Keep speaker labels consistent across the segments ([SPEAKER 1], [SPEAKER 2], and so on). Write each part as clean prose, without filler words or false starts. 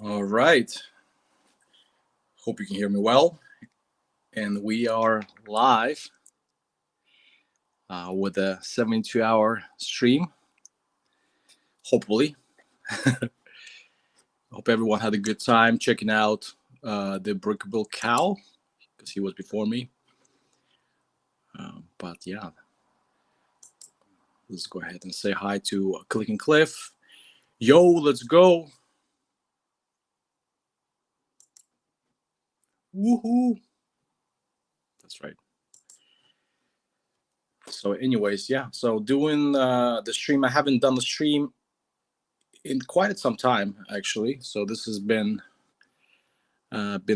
[SPEAKER 1] All right. Hope you can hear me well. And we are live with a 72-hour stream. Hopefully. Hope everyone had a good time checking out the Brickable Cow because he was before me. But yeah, let's go ahead and say hi to Click and Cliff. Yo, let's go. Woohoo. That's right. So anyways, yeah. So doing the stream. I haven't done the stream in quite some time, actually. So this has been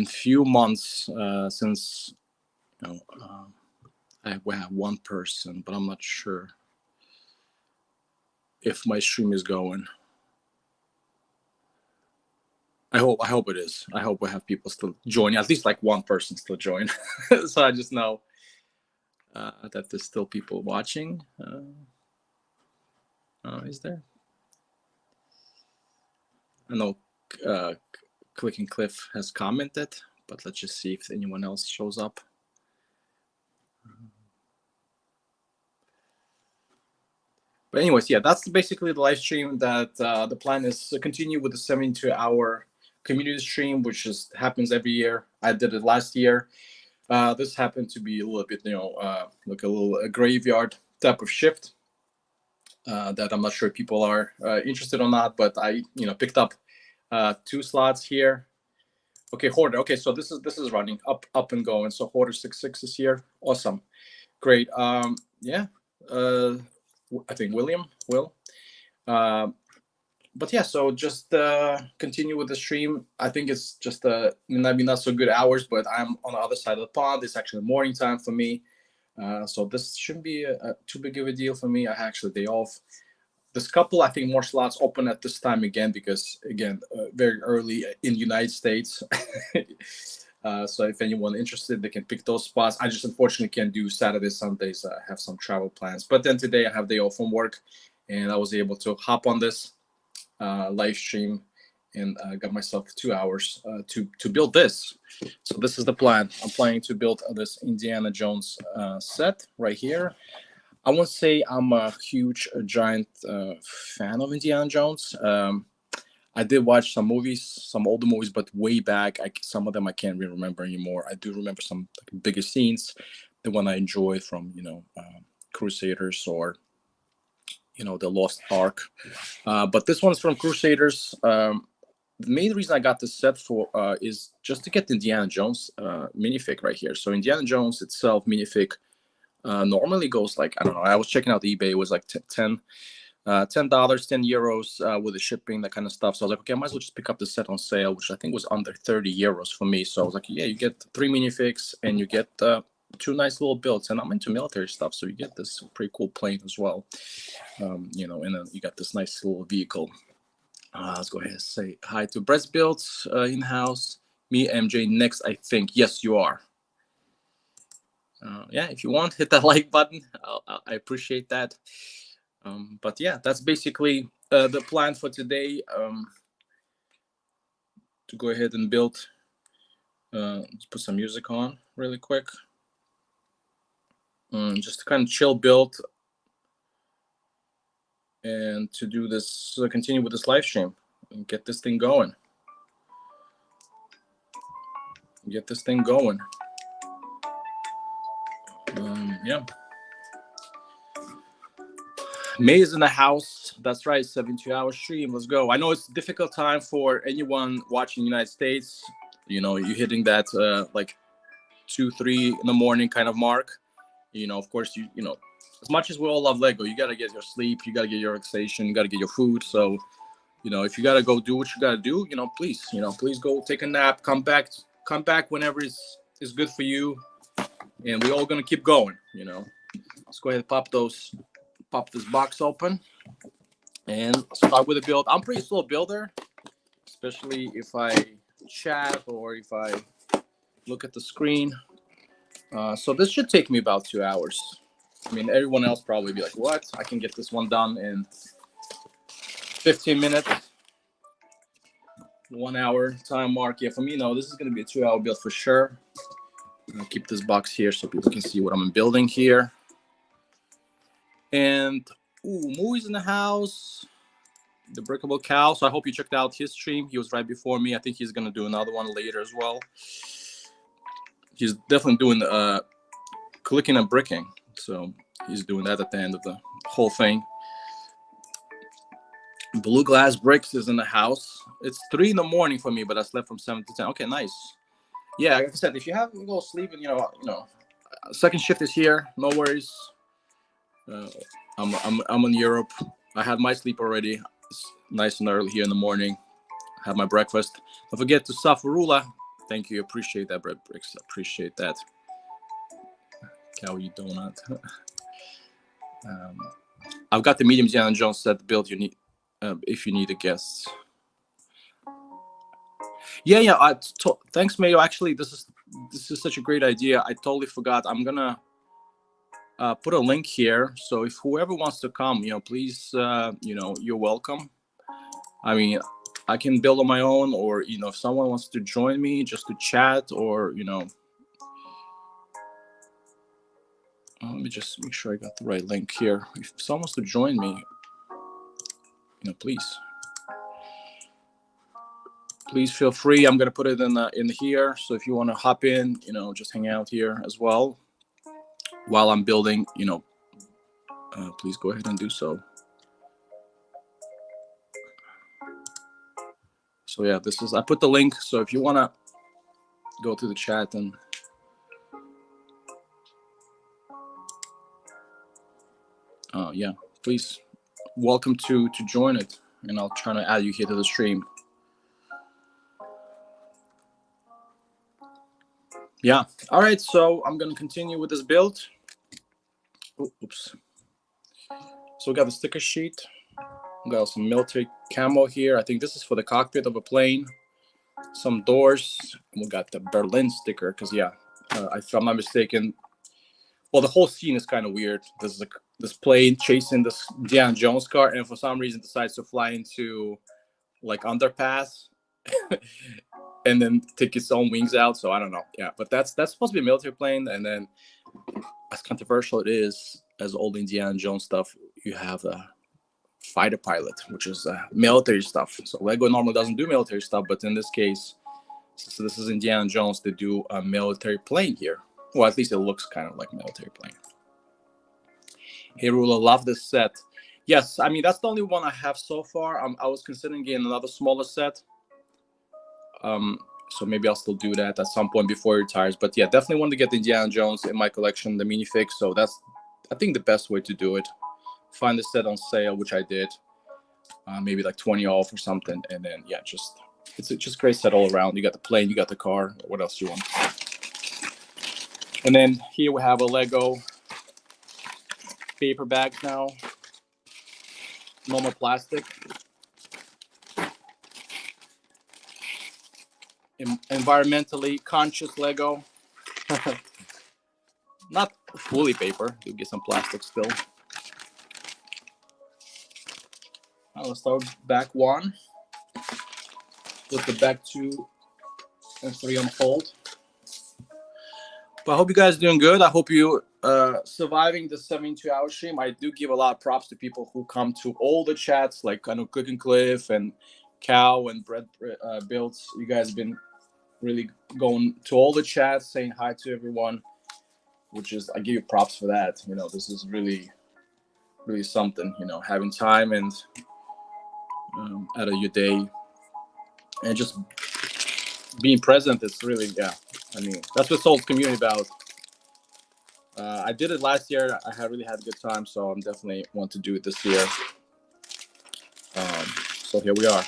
[SPEAKER 1] few months since I have one person, but I'm not sure if my stream is going. I hope it is. I hope we have people still joining, at least like one person still join. So I just know that there's still people watching. Is there? I know Click and Cliff has commented, but let's just see if anyone else shows up. But anyways, yeah, that's basically the live stream. That the plan is to continue with the 72-hour community stream, which happens every year. I did it last year. This happened to be a little bit, like a graveyard type of shift that I'm not sure if people are interested or not. But I, picked up 2 slots here. Okay, Hoarder. Okay, so this is running up and going. So Hoarder 66 is here. Awesome, great. Yeah. I think Will. But yeah, so just continue with the stream. I think it's just maybe not so good hours, but I'm on the other side of the pond. It's actually morning time for me. So this shouldn't be too big of a deal for me. I actually day off. There's a couple, I think, more slots open at this time again because, again, very early in the United States. So if anyone interested, they can pick those spots. I just unfortunately can't do Saturdays, Sundays. I have some travel plans. But then today I have day off from work, and I was able to hop on this live stream and got myself 2 hours to build this. So this is the plan. I'm planning to build this Indiana Jones set right here. I won't say I'm a huge, giant fan of Indiana Jones. I did watch some movies, some older movies, but way back. Some of them I can't really remember anymore. I do remember some bigger scenes, the one I enjoyed from Crusaders or the Lost Ark. But this one's from Crusaders. The main reason I got this set for is just to get the Indiana Jones minifig right here. So Indiana Jones itself minifig normally goes like, I don't know. I was checking out eBay. It was like $10, €10, €10 with the shipping, that kind of stuff. So I was like, okay, I might as well just pick up the set on sale, which I think was under €30 for me. So I was like, yeah, you get 3 minifigs and you get 2 nice little builds. And I'm into military stuff, so you get this pretty cool plane as well. And then you got this nice little vehicle. Let's go ahead and say hi to Brett's Builds in-house. Me, MJ, next, I think. Yes, you are. Yeah, if you want, hit that like button. I appreciate that. But yeah, that's basically the plan for today. To go ahead and build. Let's put some music on really quick. Just to kind of chill build. And to do this, continue with this live stream and get this thing going. Yeah. May is in the house. That's right. 72-hour stream. Let's go. I know it's a difficult time for anyone watching the United States. You're hitting that like 2, 3 in the morning kind of mark. Of course, as much as we all love Lego, you got to get your sleep. You got to get your relaxation. You got to get your food. So, if you got to go do what you got to do, please go take a nap. Come back whenever is good for you. And we're all going to keep going, Let's go ahead and pop this box open and start with a build. I'm pretty slow builder, especially if I chat or if I look at the screen. So this should take me about 2 hours. I mean, everyone else probably be like, what? I can get this one done in 15 minutes. 1 hour time mark. Yeah, for me, no, this is going to be a 2 hour build for sure. I'm going to keep this box here so people can see what I'm building here. And, Mooey's in the house. The Breakable Cow. So I hope you checked out his stream. He was right before me. I think he's going to do another one later as well. He's definitely doing clicking and bricking. So he's doing that at the end of the whole thing. Blue Glass Bricks is in the house. It's 3 a.m. for me, but I slept from 7 to 10. Okay, nice. Yeah, like I said, if you have to go sleep and second shift is here, no worries. I'm in Europe. I had my sleep already. It's nice and early here in the morning. Have my breakfast. Don't forget to suffer Rula. Thank you. Appreciate that, Bread Bricks. Appreciate that. Cow, you donut. I've got the medium Indiana Jones set build you need if you need a guest. Yeah. Thanks, Mayo. Actually, this is such a great idea. I totally forgot. I'm gonna put a link here. So if whoever wants to come, please, you're welcome. I mean, I can build on my own, or if someone wants to join me just to chat, or let me just make sure I got the right link here. If someone wants to join me, please feel free. I'm gonna put it in here. So if you want to hop in, just hang out here as well while I'm building. Please go ahead and do so. So yeah, I put the link. So if you want to go to the chat and yeah, please welcome to join it, and I'll try to add you here to the stream. Yeah. All right. So I'm going to continue with this build. Oops. So we got the sticker sheet. We got some military camo here. I think this is for the cockpit of a plane. Some doors. And we got the Berlin sticker because, if I'm not mistaken, well, the whole scene is kind of weird. This plane chasing this Indiana Jones car, and for some reason decides to fly into like underpass and then take its own wings out. So I don't know. Yeah, but that's supposed to be a military plane. And then, as controversial it is as old Indiana Jones stuff, you have a fighter pilot, which is military stuff. So Lego normally doesn't do military stuff, but in this case, so this is Indiana Jones, they do a military plane here. Well, at least it looks kind of like a military plane. Hey, Rula, love this set. Yes, I mean, that's the only one I have so far. I was considering getting another smaller set. So maybe I'll still do that at some point before he retires. But yeah, definitely want to get the Indiana Jones in my collection, the minifig. So that's, I think, the best way to do it. Find the set on sale, which I did. Maybe like 20 off or something. And then, yeah, it's just great set all around. You got the plane, you got the car. What else do you want? And then here we have a Lego paper bag now. Normal plastic. Environmentally conscious Lego. Not fully paper. You get some plastic still. Let's start back 1. Put the back 2 and 3 on hold. But I hope you guys are doing good. I hope you surviving the 72-hour stream. I do give a lot of props to people who come to all the chats, like I know Cook and Cliff and Cow and Bread Builds. You guys have been really going to all the chats, saying hi to everyone, which is, I give you props for that. This is really, really something, having time and out of your day and just being present. It's really, I mean, that's what Soul's community about. I did it last year. I really had a good time, so I'm definitely want to do it this year. So here we are,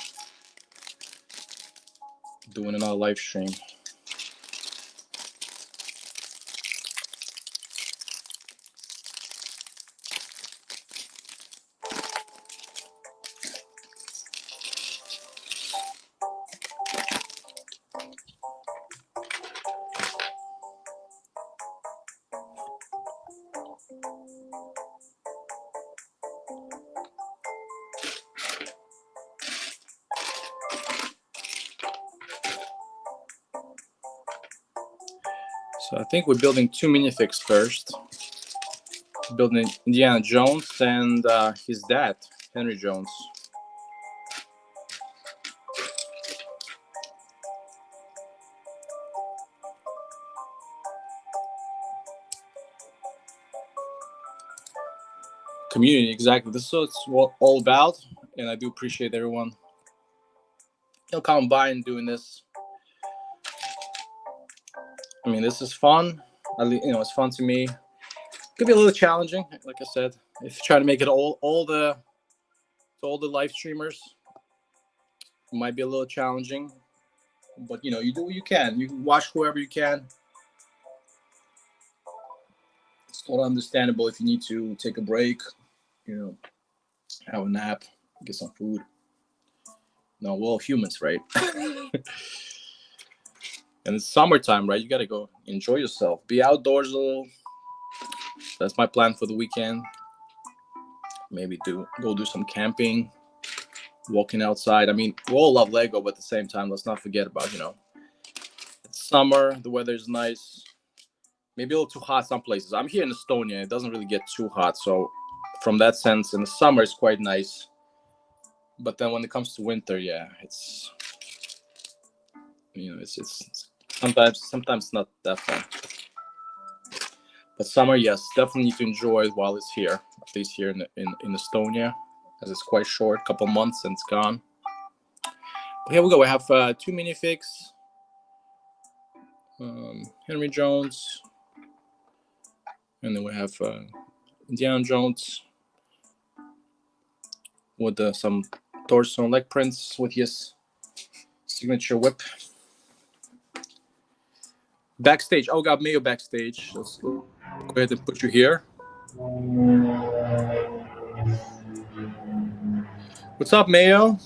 [SPEAKER 1] doing another live stream. So I think we're building 2 minifigs first. Building Indiana Jones and his dad, Henry Jones. Community, exactly. This is what it's all about, and I do appreciate everyone coming by and doing this. I mean, this is fun. It's fun to me. Could be a little challenging, like I said, if you try to make it all the live streamers. It might be a little challenging, but you do what you can. You can watch whoever you can. It's totally understandable if you need to take a break, have a nap, get some food. No, we're all humans, right? And it's summertime, right? You got to go enjoy yourself. Be outdoors a little. That's my plan for the weekend. Maybe go do some camping, walking outside. I mean, we all love Lego, but at the same time, let's not forget about, it's summer. The weather is nice. Maybe a little too hot some places. I'm here in Estonia. It doesn't really get too hot. So from that sense, in the summer, it's quite nice. But then when it comes to winter, yeah, it's sometimes not that fun. But summer, yes, definitely need to enjoy it while it's here. At least here in Estonia, as it's quite short, couple months and it's gone. But here we go. We have 2 minifigs. Henry Jones, and then we have Indiana Jones with some torso and leg prints with his signature whip. Backstage. Oh, got Mayo backstage. Let's go ahead and put you here. What's up, Mayo?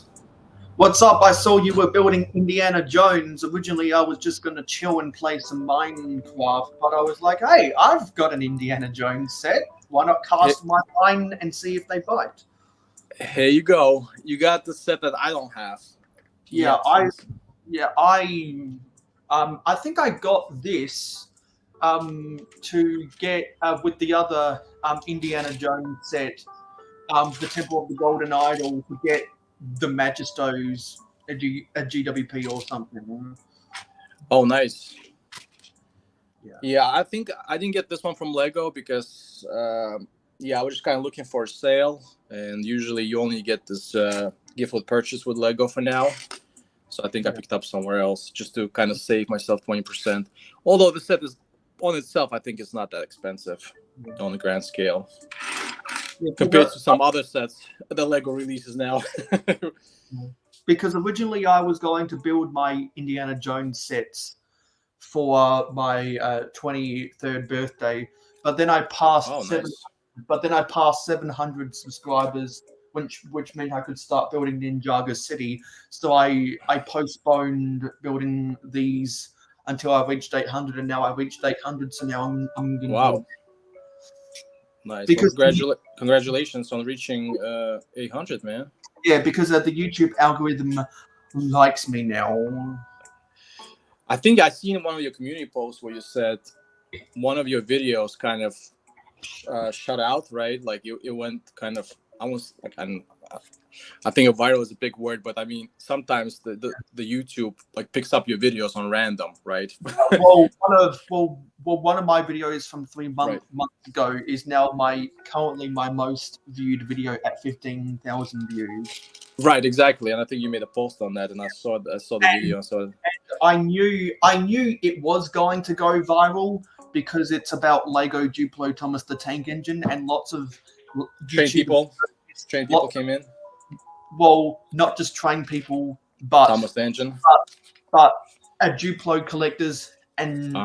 [SPEAKER 2] What's up? I saw you were building Indiana Jones. Originally, I was just going to chill and play some Minecraft, but I was like, hey, I've got an Indiana Jones set. Why not cast my line and see if they bite?
[SPEAKER 1] Here you go. You got the set that I don't have.
[SPEAKER 2] Yeah, I think I got this to get with the other Indiana Jones set, the Temple of the Golden Idol, to get the Magistos a GWP or something.
[SPEAKER 1] Oh, nice. Yeah, I think I didn't get this one from Lego because I was just kind of looking for a sale, and usually you only get this gift with purchase with Lego for now. So I think I picked up somewhere else just to kind of save myself 20%. Although the set is on itself, I think it's not that expensive on the grand scale compared to some other sets that Lego releases now.
[SPEAKER 2] Because originally I was going to build my Indiana Jones sets for my 23rd birthday, but then I passed But then I passed 700 subscribers, which meant I could start building Ninjago City. So I postponed building these until I reached 800, and now I reached 800. So now I'm going to
[SPEAKER 1] Wow. Nice. Because congratulations on reaching 800, man.
[SPEAKER 2] Yeah, because the YouTube algorithm likes me now.
[SPEAKER 1] I think I seen one of your community posts where you said one of your videos kind of shut out, right? Like it went kind of almost like I think viral is a big word, but I mean sometimes the YouTube like picks up your videos on random, right?
[SPEAKER 2] Well, one of my videos from 3 months ago is now currently my most viewed video at 15,000 views.
[SPEAKER 1] Right, exactly, and I think you made a post on that, and I saw the video. So
[SPEAKER 2] I knew it was going to go viral because it's about Lego Duplo Thomas the Tank Engine, and lots of
[SPEAKER 1] trained people came in.
[SPEAKER 2] Well, not just trained people, but
[SPEAKER 1] Thomas the Engine,
[SPEAKER 2] but Duplo collectors and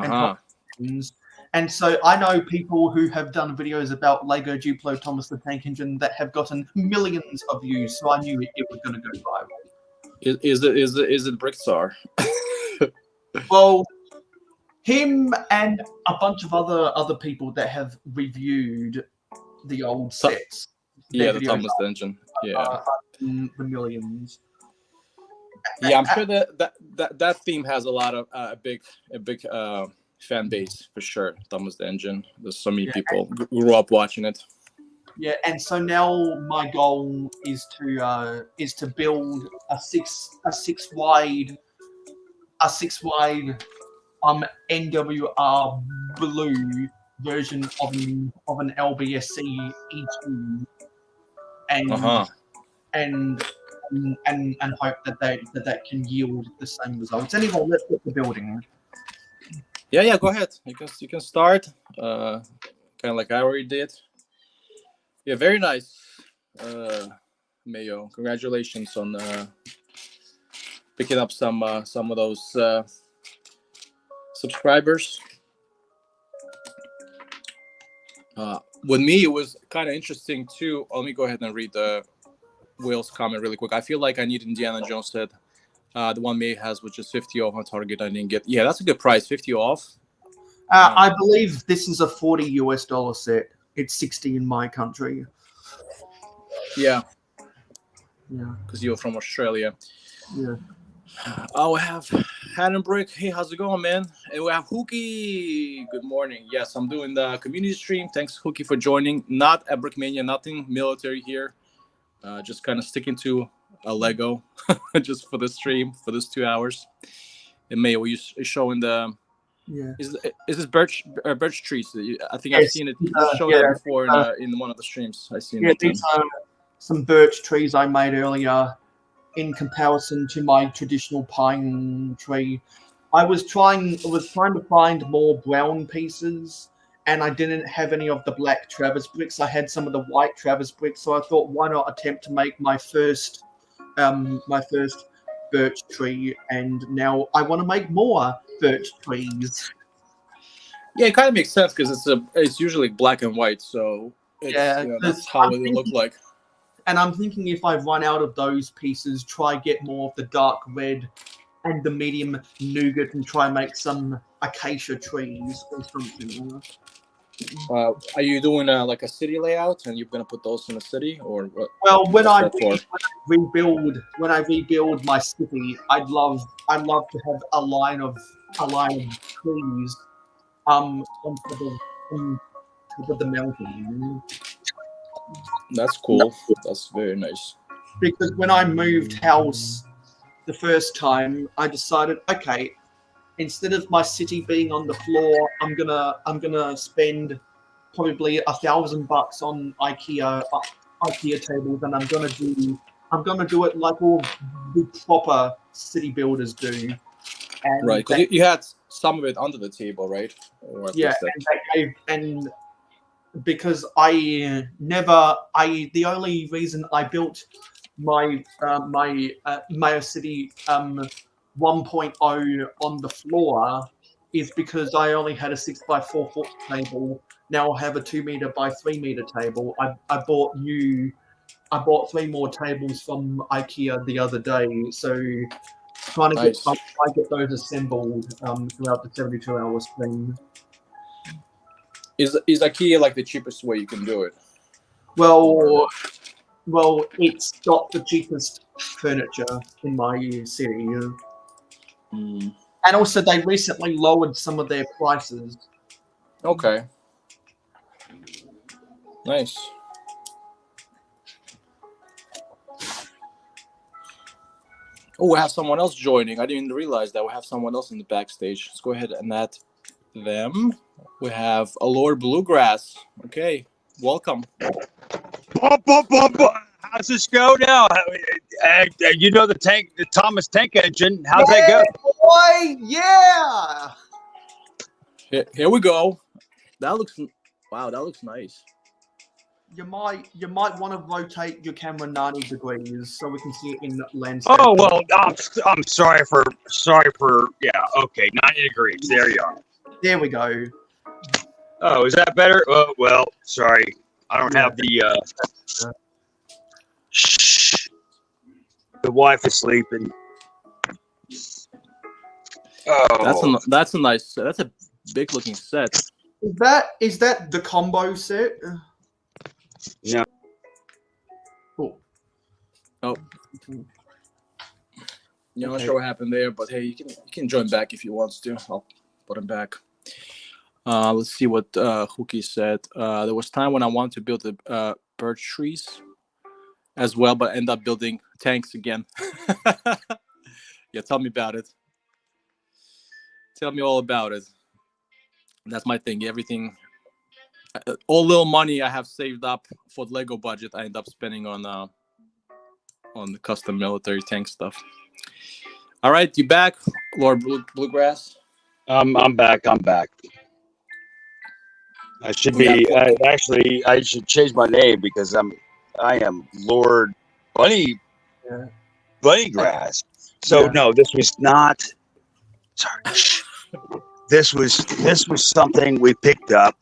[SPEAKER 2] and so I know people who have done videos about Lego Duplo Thomas the Tank Engine that have gotten millions of views. So I knew it was going to go viral.
[SPEAKER 1] Is it Brickstar?
[SPEAKER 2] Well, him and a bunch of other people that have reviewed the old sets.
[SPEAKER 1] Yeah, the Thomas the Engine. Yeah,
[SPEAKER 2] the millions.
[SPEAKER 1] Yeah, I'm sure that theme has a lot of a big fan base for sure. Thomas the Engine. There's so many people grew up watching it.
[SPEAKER 2] Yeah, and so now my goal is to build a six wide NWR blue version of an LBSC E2 and hope that can yield the same results. Anyway, let's get the building.
[SPEAKER 1] Yeah, go ahead. You can start. Kind of like I already did. Yeah, very nice, Mayo. Congratulations on picking up some of those subscribers. With me, it was kind of interesting too. Let me go ahead and read Will's comment really quick. I feel like I need Indiana Jones said. The one May has, which is 50 off on Target. I didn't get. Yeah, that's a good price. 50 off.
[SPEAKER 2] I believe this is a $40 set. It's 60 in my country.
[SPEAKER 1] Yeah.
[SPEAKER 2] Yeah.
[SPEAKER 1] Because you're from Australia.
[SPEAKER 2] Yeah.
[SPEAKER 1] We have Brick. Hey, how's it going, man? And we have Hookie. Good morning. Yes, I'm doing the community stream. Thanks, Hookie, for joining. Not at Brickmania, nothing military here. Just kind of sticking to a Lego just for the stream for this 2 hours. And May, were you showing the?
[SPEAKER 2] Yeah.
[SPEAKER 1] Is this birch trees? I think I've seen it. You showed that before in one of the streams. I seen it.
[SPEAKER 2] These are some birch trees I made earlier. In comparison to my traditional pine tree, I was trying to find more brown pieces, and I didn't have any of the black Travis bricks. I had some of the white Travis bricks, so I thought, why not attempt to make my first birch tree? And now I want to make more birch trees.
[SPEAKER 1] Yeah, it kind of makes sense because it's usually black and white, so that's how it would look like.
[SPEAKER 2] And I'm thinking if I run out of those pieces, try get more of the dark red and the medium nougat and try make some acacia trees or something.
[SPEAKER 1] Are you doing like a city layout and you're going to put those in the city or what?
[SPEAKER 2] Well, when I rebuild my city, I'd love to have a line of trees on top of the mountain.
[SPEAKER 1] That's cool. That's very nice.
[SPEAKER 2] Because when I moved house the first time, I decided, okay, instead of my city being on the floor, I'm gonna spend probably $1,000 on IKEA tables, and I'm gonna do it like all the proper city builders do. And
[SPEAKER 1] right, because you had some of it under the table, right?
[SPEAKER 2] Yeah, and because the only reason I built my Mayo City 1.0 on the floor is because I only had a 6x4 foot table. Now I have a 2 meter by 3 meter table. I bought 3 more tables from IKEA the other day, so trying to get those assembled throughout the 72-hour stream.
[SPEAKER 1] Is IKEA like the cheapest way you can do it?
[SPEAKER 2] Well, it's got the cheapest furniture in my city. And also, they recently lowered some of their prices.
[SPEAKER 1] Okay. Nice. Oh, we have someone else joining. I didn't realize that we have someone else in the backstage. Let's go ahead and add them. We have Allure Bluegrass. Okay, welcome.
[SPEAKER 3] How's this go now? You know the Thomas Tank Engine. How's that go?
[SPEAKER 2] Boy, yeah.
[SPEAKER 1] Here we go. That looks nice.
[SPEAKER 2] You might want to rotate your camera 90 degrees so we can see it in landscape.
[SPEAKER 3] Oh well, I'm sorry for yeah. Okay, 90 degrees. There you are.
[SPEAKER 2] There we go.
[SPEAKER 3] Oh, is that better? Oh well, sorry. I don't have the. Shh. The wife is sleeping. Oh,
[SPEAKER 1] that's a big looking set.
[SPEAKER 2] Is that the combo set?
[SPEAKER 3] No.
[SPEAKER 1] Oh. Not sure what happened there, but hey, you can join back if you want to. I'll put him back. Let's see what Hookie said. There was time when I wanted to build the birch trees as well, but end up building tanks again. Yeah, tell me about it. Tell me all about it. That's my thing. Everything, all little money I have saved up for the Lego budget, I end up spending on the custom military tank stuff. All right, you back, Lord Bluegrass?
[SPEAKER 3] I'm back. I should be. I should change my name because I am Lord Bunny Grass. So no, this was not. Sorry. This was something we picked up.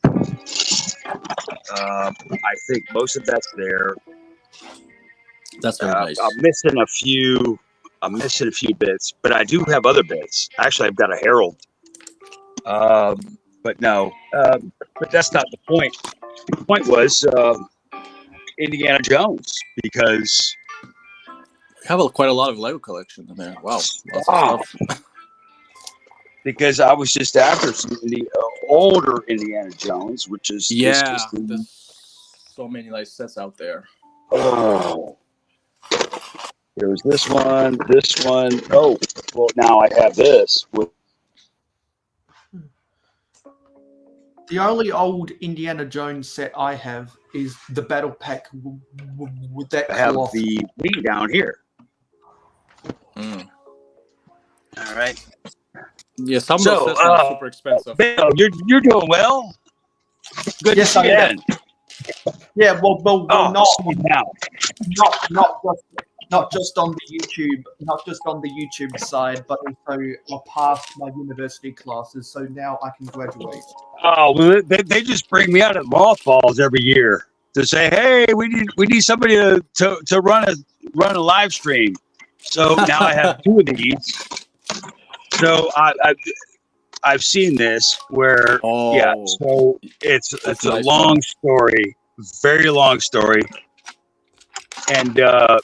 [SPEAKER 3] I think most of that's there.
[SPEAKER 1] That's very nice.
[SPEAKER 3] I'm missing a few bits, but I do have other bits. Actually, I've got a Herald. But no, but that's not the point. The point was Indiana Jones, because
[SPEAKER 1] you have quite a lot of Lego collection in there. Wow. Lots of stuff.
[SPEAKER 3] Because I was just after some the older Indiana Jones, which is
[SPEAKER 1] there's so many nice sets out there.
[SPEAKER 3] Oh, there was this one. Oh, well, now I have this with.
[SPEAKER 2] The only old Indiana Jones set I have is the Battle Pack with that
[SPEAKER 3] I have
[SPEAKER 2] cloth.
[SPEAKER 3] the Wii down here.
[SPEAKER 1] Mm.
[SPEAKER 3] All right.
[SPEAKER 1] Yeah, some of those sets are super expensive.
[SPEAKER 3] Bill, you're doing well. Good to see you then.
[SPEAKER 2] Yeah, well, not
[SPEAKER 3] now.
[SPEAKER 2] not just on the YouTube side, but also I passed my university classes, so now I can graduate.
[SPEAKER 3] Oh, well, they just bring me out at mothballs every year to say, hey, we need somebody to run a live stream. So now I have two of these. So I've seen this where so it's a long story, very long story, and now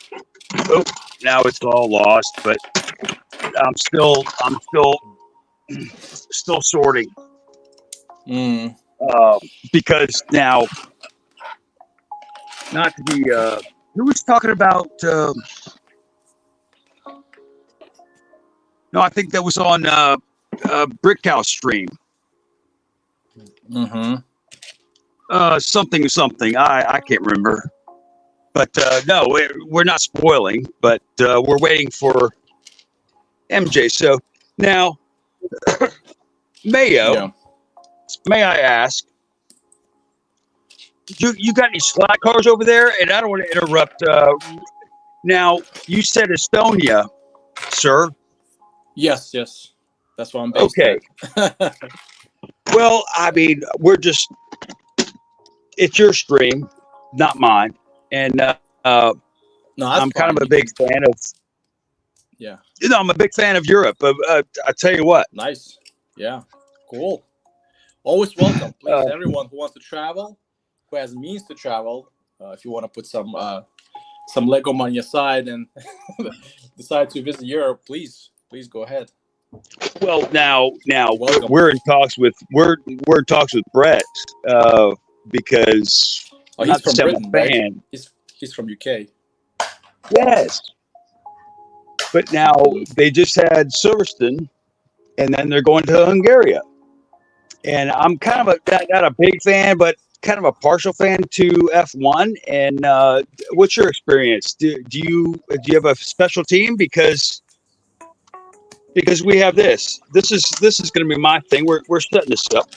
[SPEAKER 3] it's all lost, but I'm still sorting. Because now, not to be who was talking about no, I think that was on Brickhouse stream. Something. I can't remember. But no, we're not spoiling, but we're waiting for MJ. So now, Mayo, may I ask, you got any slot cars over there? And I don't want to interrupt. Now, you said Estonia, sir.
[SPEAKER 1] Yes. That's what I'm based
[SPEAKER 3] okay. Well, I mean, it's your stream, not mine. And I'm kind of a big fan of.
[SPEAKER 1] Yeah.
[SPEAKER 3] I'm a big fan of Europe. I tell you what.
[SPEAKER 1] Nice. Yeah. Cool. Always welcome. Please, everyone who wants to travel, who has means to travel, if you want to put some Lego money aside and decide to visit Europe, please go ahead.
[SPEAKER 3] Well, now welcome. We're in talks with Brett because
[SPEAKER 1] he's from Britain, right? He's from UK.
[SPEAKER 3] Yes, but now they just had Silverstone, and then they're going to Hungary. And I'm kind of not a big fan, but kind of a partial fan to F1. And what's your experience? Do you have a special team? Because we have this. This is going to be my thing. We're setting this up.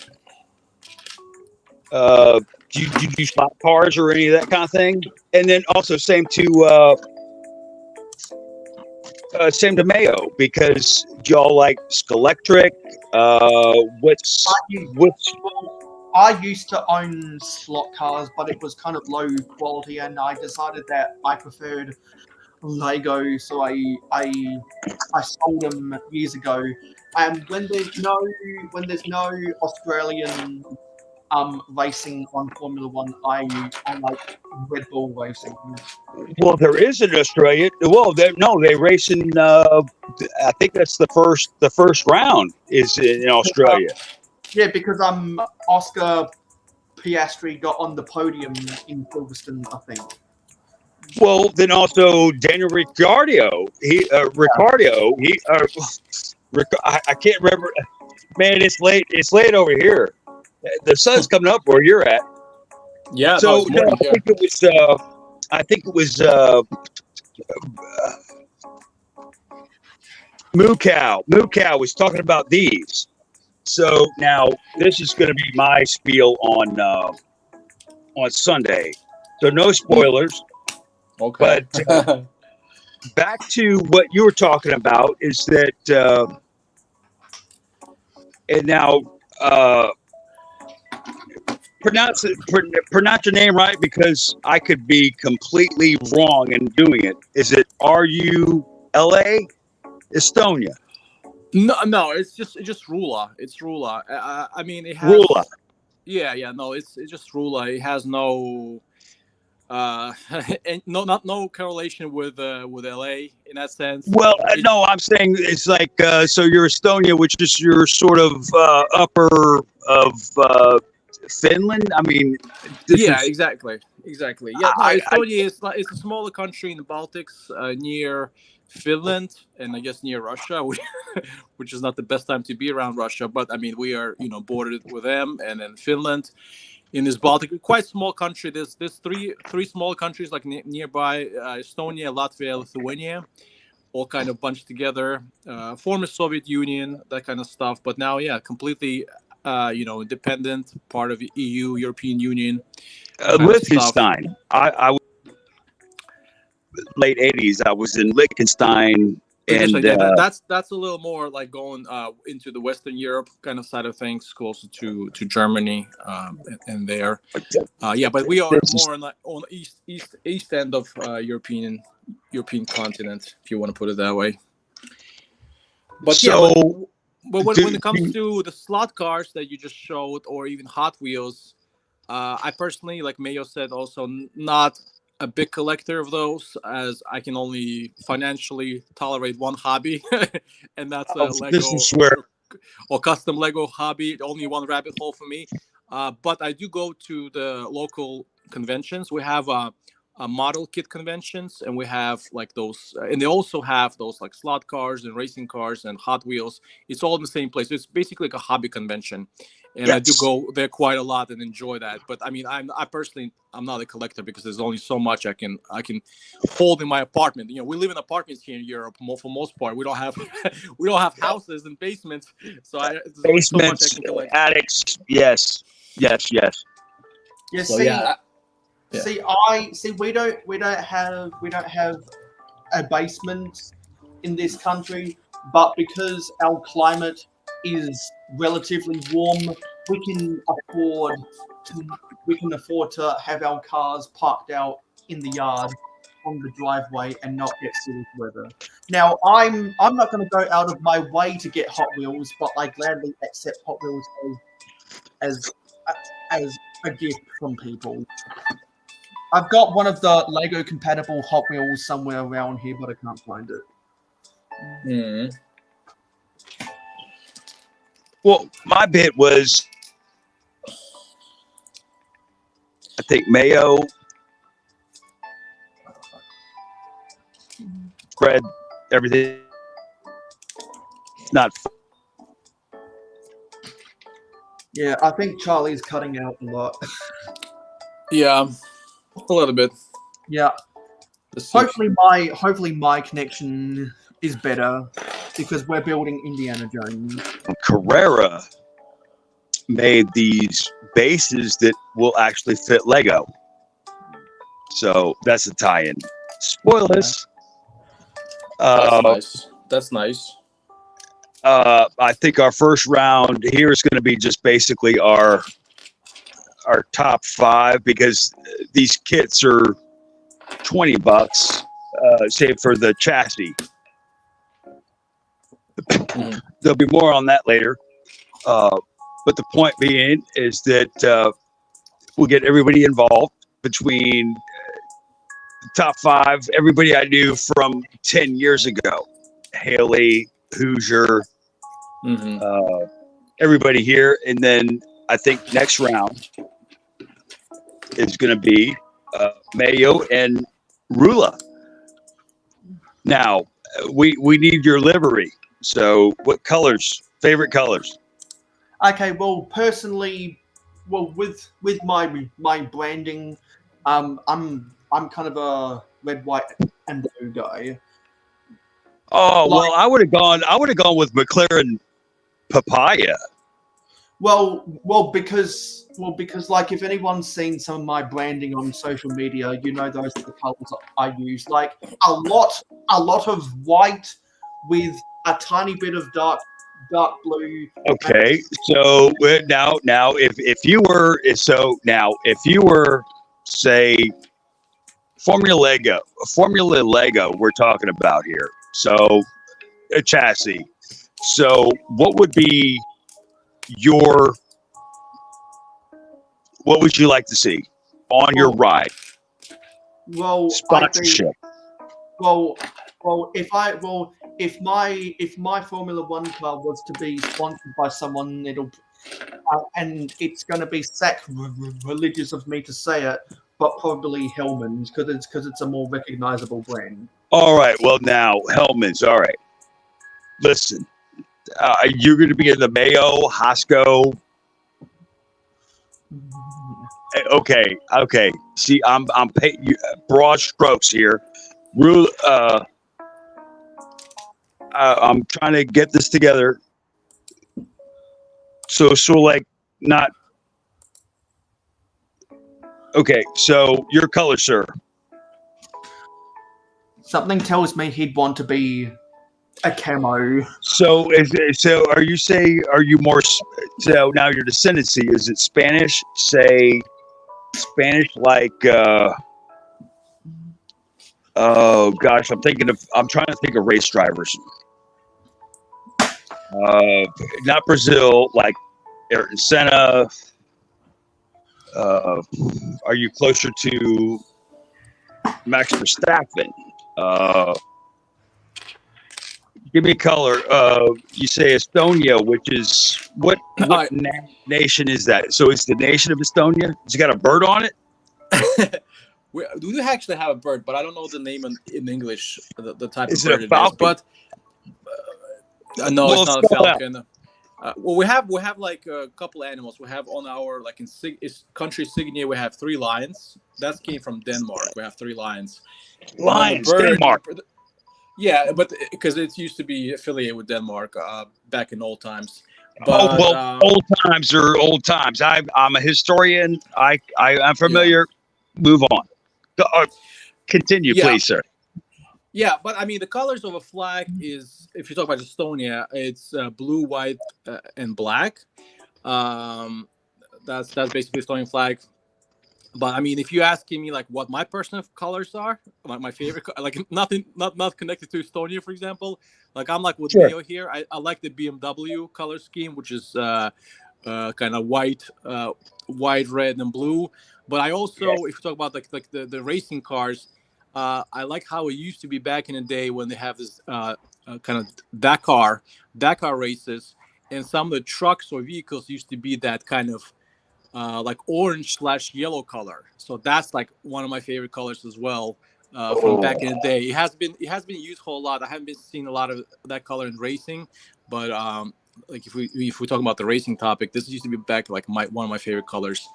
[SPEAKER 3] Do you do slot cars or any of that kind of thing? And then also same to Mayo, because do y'all like Skelectric?
[SPEAKER 2] I used to own slot cars, but it was kind of low quality, and I decided that I preferred Lego, so I sold them years ago. And when there's no Australian racing on Formula One, I like Red Bull racing.
[SPEAKER 3] Well, there is an Australia. Well, they race in. I think that's the first round is in Australia.
[SPEAKER 2] Yeah, because Oscar Piastri got on the podium in Silverstone, I think.
[SPEAKER 3] Well, then also Daniel Ricciardo. I can't remember. Man, it's late. It's late over here. The sun's coming up where you're at.
[SPEAKER 1] Yeah,
[SPEAKER 3] So
[SPEAKER 1] it's morning here.
[SPEAKER 3] I think it was Moo Cow. Moo Cow was talking about these. So now this is going to be my spiel on Sunday. So no spoilers.
[SPEAKER 1] Okay.
[SPEAKER 3] But back to what you were talking about is that, and now pronounce your name right, because I could be completely wrong in doing it. Is it Rula? Estonia?
[SPEAKER 1] No, it's just Rula. It's Rula. I mean, it has.
[SPEAKER 3] Rula.
[SPEAKER 1] Yeah. No, it's just Rula. It has no. And no correlation with LA in that sense.
[SPEAKER 3] Well, no, I'm saying it's like so you're Estonia, which is your sort of upper of Finland. I mean,
[SPEAKER 1] exactly. Yeah, no, Estonia is it's a smaller country in the Baltics, near Finland, and I guess near Russia, which is not the best time to be around Russia. But I mean, we are bordered with them, and then Finland. In this Baltic, quite small country, there's three small countries like nearby: Estonia, Latvia, Lithuania, all kind of bunched together. Former Soviet Union, that kind of stuff. But now, completely, independent, part of the EU, European Union.
[SPEAKER 3] Liechtenstein. I was late '80s. I was in Liechtenstein. And
[SPEAKER 1] that's a little more like going into the Western Europe kind of side of things, closer to Germany and there. But we are more on the east end of European continent, if you want to put it that way. But but when it comes to the slot cars that you just showed, or even Hot Wheels, I personally, like Mayo said, also not a big collector of those, as I can only financially tolerate one hobby, and that's a Lego or custom Lego hobby. Only one rabbit hole for me. But I do go to the local conventions. We have a model kit conventions, and we have like those, and they also have those like slot cars and racing cars and Hot Wheels. It's all in the same place. It's basically like a hobby convention. And I do go there quite a lot and enjoy that. But I mean, I'm not a collector, because there's only so much I can hold in my apartment. We live in apartments here in Europe. For most part, we don't have houses and basements. So there's so much I can collect.
[SPEAKER 3] Attics. Yes.
[SPEAKER 2] Yeah.
[SPEAKER 1] So,
[SPEAKER 2] See, we don't have a basement in this country, but because our climate is relatively warm, we can afford to have our cars parked out in the yard on the driveway and not get serious weather. Now, I'm not going to go out of my way to get Hot Wheels, but I gladly accept Hot Wheels as a gift from people. I've got one of the Lego compatible Hot Wheels somewhere around here, but I can't find it.
[SPEAKER 1] Mm.
[SPEAKER 3] Well, my bit was, I think Mayo, Fred, everything. Not.
[SPEAKER 2] Yeah, I think Charlie's cutting out a lot.
[SPEAKER 1] Yeah, a little bit.
[SPEAKER 2] Yeah. Hopefully my connection is better, because we're building Indiana Jones.
[SPEAKER 3] Carrera made these bases that will actually fit Lego. So that's a tie-in. Spoilers.
[SPEAKER 1] That's nice.
[SPEAKER 3] I think our first round here is going to be just basically our top 5, because these kits are $20, save for the chassis. There'll be more on that later. But the point being is that we'll get everybody involved between the top 5, everybody I knew from 10 years ago. Haley, Hoosier, everybody here, and then I think next round is going to be Mayo and Rula. Now we need your livery. So, what colors? Favorite colors?
[SPEAKER 2] Okay, well, personally, well, with my branding, I'm kind of a red, white, and blue guy.
[SPEAKER 3] Oh
[SPEAKER 2] Like,
[SPEAKER 3] well, I would have gone. I would have gone with McLaren papaya.
[SPEAKER 2] because like if anyone's seen some of my branding on social media, you know those are the colors I use. Like a lot of white with a tiny bit of dark blue.
[SPEAKER 3] Okay, so now if you were say Formula Lego, we're talking about here. So a chassis. So what would be what would you like to see on your ride?
[SPEAKER 2] Well,
[SPEAKER 3] Sponsorship.
[SPEAKER 2] If my Formula One car was to be sponsored by someone, and it's going to be religious of me to say it, but probably Hellman's because it's a more recognizable brand.
[SPEAKER 3] All right. Well, now Hellman's. All right. Listen, you're going to be in the Mayo Hosco. Okay. See, I'm paying you broad strokes here. Rule. I'm trying to get this together. So like not. Okay. So your color, sir.
[SPEAKER 2] Something tells me he'd want to be a camo.
[SPEAKER 3] So are you more? So now your descendancy, is it Spanish? Say Spanish like. Oh gosh, I'm trying to think of race drivers. Not Brazil, like Ayrton Senna. Are you closer to Max Verstappen? Give me a color. You say Estonia, which is what nation is that? So it's the nation of Estonia. Has it got a bird on it?
[SPEAKER 1] We do actually have a bird, but I don't know the name in English. The type
[SPEAKER 3] is
[SPEAKER 1] of
[SPEAKER 3] it
[SPEAKER 1] bird
[SPEAKER 3] a falcon?
[SPEAKER 1] it is. But no, it's not a falcon. Well, we have like a couple animals. We have on our like in country Signia, we have 3 lions. That came from Denmark. We have 3 lions.
[SPEAKER 3] Lions, Denmark.
[SPEAKER 1] Yeah, but because it used to be affiliated with Denmark back in old times. But,
[SPEAKER 3] old times are old times. I'm a historian. I'm familiar. Yeah. Move on. Continue, please, sir.
[SPEAKER 1] Yeah, but I mean, the colors of a flag is, if you talk about Estonia, it's blue, white, and black. That's basically Estonian flag. But I mean, if you're asking me like what my personal colors are, like my favorite, like not connected to Estonia, for example, like I'm like with Leo here. I like the BMW color scheme, which is kind of white, red, and blue. But I also, if you talk about like the racing cars, I like how it used to be back in the day when they have this kind of Dakar races, and some of the trucks or vehicles used to be that kind of like orange/yellow color. So that's like one of my favorite colors as well from back in the day. It has been used a whole lot. I haven't been seeing a lot of that color in racing, but like if we talk about the racing topic, this used to be back like one of my favorite colors.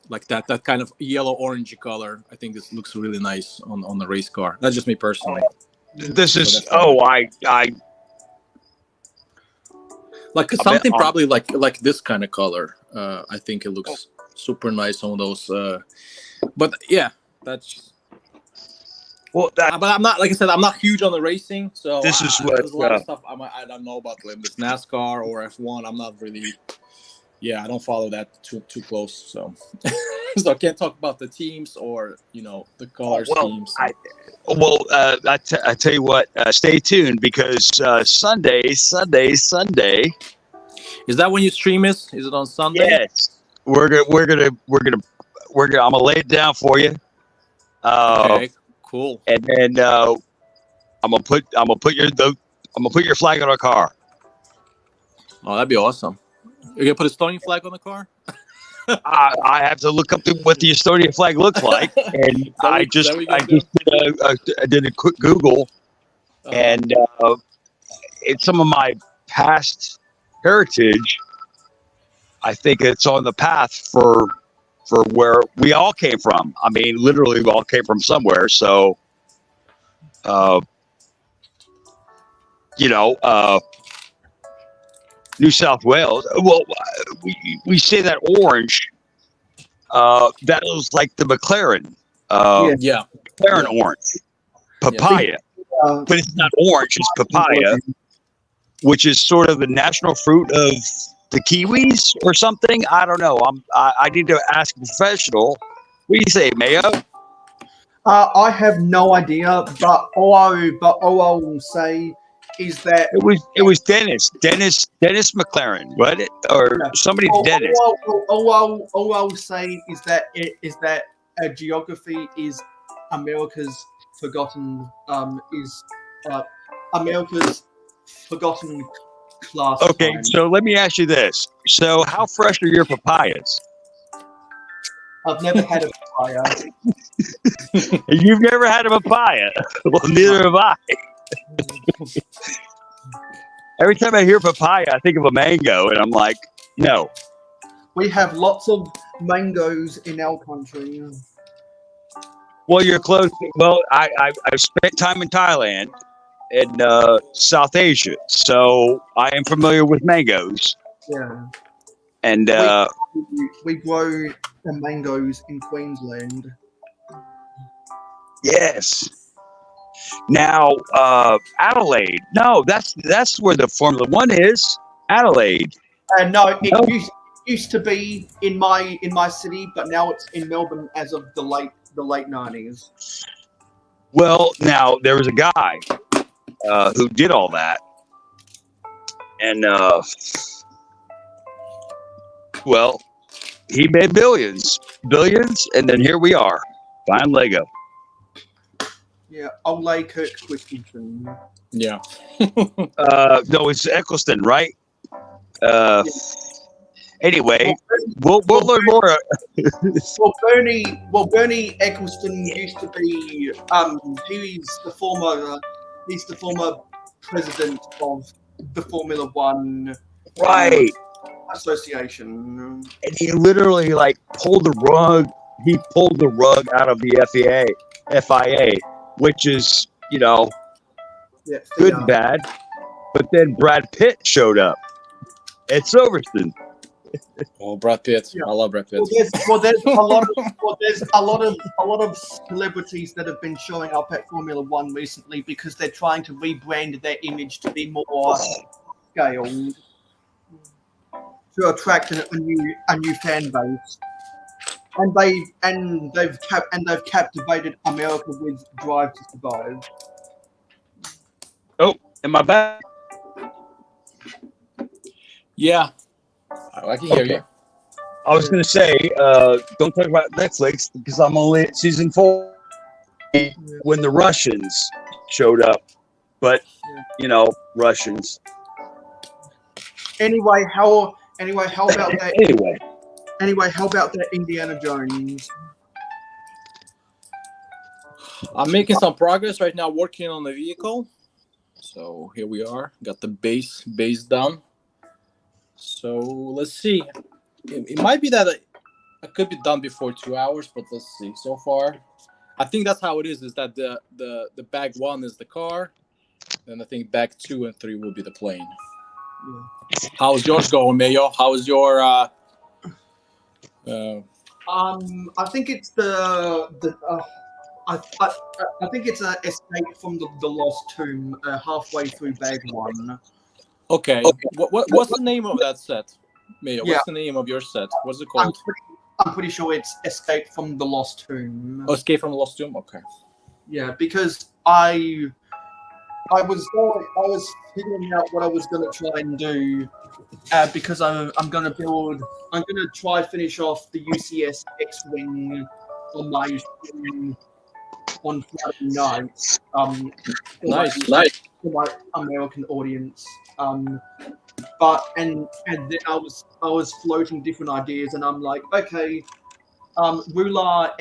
[SPEAKER 1] Like that kind of yellow orangey color. I think this looks really nice on the race car. That's just me personally.
[SPEAKER 3] This is I
[SPEAKER 1] like something probably like this kind of color. I think it looks super nice on those. But yeah, that's. Well, but I'm not, like I said, I'm not huge on the racing. So
[SPEAKER 3] this is
[SPEAKER 1] there's a lot of stuff I don't know about, like this NASCAR or F1. I'm not really. Yeah, I don't follow that too close. So, so I can't talk about the teams or the color schemes.
[SPEAKER 3] I tell you what, stay tuned because Sunday. Is
[SPEAKER 1] that when you stream it? Is it on Sunday?
[SPEAKER 3] Yes. We're gonna. I'm gonna lay it down for you.
[SPEAKER 1] Okay. Cool.
[SPEAKER 3] And then I'm gonna put your flag on our car.
[SPEAKER 1] Oh, that'd be awesome. You're gonna put a Estonian flag on the car?
[SPEAKER 3] I have to look up what the Estonian flag looks like, and I just did a quick Google, and it's some of my past heritage. I think it's on the path for where we all came from. I mean, literally, we all came from somewhere. So, New South Wales. Well, we say that orange. That was like the McLaren. McLaren orange, papaya, but it's not orange. It's papaya, which is sort of the national fruit of the Kiwis or something. I don't know. I need to ask a professional. What do you say, Mayo?
[SPEAKER 2] I have no idea, but all I will say is that
[SPEAKER 3] it was Dennis McLaren, what? Or somebody's Dennis.
[SPEAKER 2] All I will say is that geography is America's forgotten America's forgotten class.
[SPEAKER 3] Okay, so let me ask you this. So how fresh are your papayas?
[SPEAKER 2] I've never had a papaya.
[SPEAKER 3] You've never had a papaya? Well, neither have I. Every time I hear papaya, I think of a mango, and I'm like, no.
[SPEAKER 2] We have lots of mangoes in our country.
[SPEAKER 3] Well, you're close. Well, I've spent time in Thailand and South Asia, so I am familiar with mangoes.
[SPEAKER 2] Yeah.
[SPEAKER 3] And
[SPEAKER 2] we grow the mangoes in Queensland.
[SPEAKER 3] Yes. Now, Adelaide. No, that's where the Formula One is. Adelaide.
[SPEAKER 2] No, it used to be in my city, but now it's in Melbourne as of the late 90s.
[SPEAKER 3] Well, now there was a guy who did all that, and well, he made billions, and then here we are, buying Lego.
[SPEAKER 2] Yeah, Ole Kirk Christensen.
[SPEAKER 1] Yeah.
[SPEAKER 3] No, it's Eccleston, right? Anyway, we'll learn more.
[SPEAKER 2] Bernie Eccleston used to be he's the former president of the Formula One association.
[SPEAKER 3] And he literally pulled the rug. He pulled the rug out of the FIA, which is good and bad. But then Brad Pitt showed up at Silverstone.
[SPEAKER 1] Oh, Brad Pitt! Yeah. I love Brad Pitt.
[SPEAKER 2] There's a lot of celebrities that have been showing up at Formula One recently because they're trying to rebrand their image to be more scaled to attract a new fan base, and they've captivated America with Drive to Survive.
[SPEAKER 3] Oh, am I back?
[SPEAKER 1] Yeah. I can hear you.
[SPEAKER 3] I was going to say, don't talk about Netflix because I'm only at season 4 when the Russians showed up. But, Russians.
[SPEAKER 2] Anyway, how about that?
[SPEAKER 3] Anyway,
[SPEAKER 2] how about that Indiana Jones?
[SPEAKER 1] I'm making some progress right now, working on the vehicle. So here we are. Got the base down. So let's see. It might be that it could be done before 2 hours, but let's see. So far, I think that's how it is. Is that the bag 1 is the car, and I think bag 2 and 3 will be the plane. Yeah. How's yours going, Mayo? How is your?
[SPEAKER 2] I think it's I think it's an escape from the lost tomb halfway through bag 1.
[SPEAKER 1] Okay. What's the name of that set, Mayo? What's the name of your set? What's it called?
[SPEAKER 2] I'm pretty sure it's Escape from the Lost Tomb.
[SPEAKER 1] Oh, Escape from the Lost Tomb. Okay.
[SPEAKER 2] Yeah, because I was figuring out what I was going to try and do because I'm going to try finish off the UCS X-Wing on my stream on Friday night.
[SPEAKER 1] Nice.
[SPEAKER 2] For my American audience. But and then I was floating different ideas, and I'm like, okay, Rula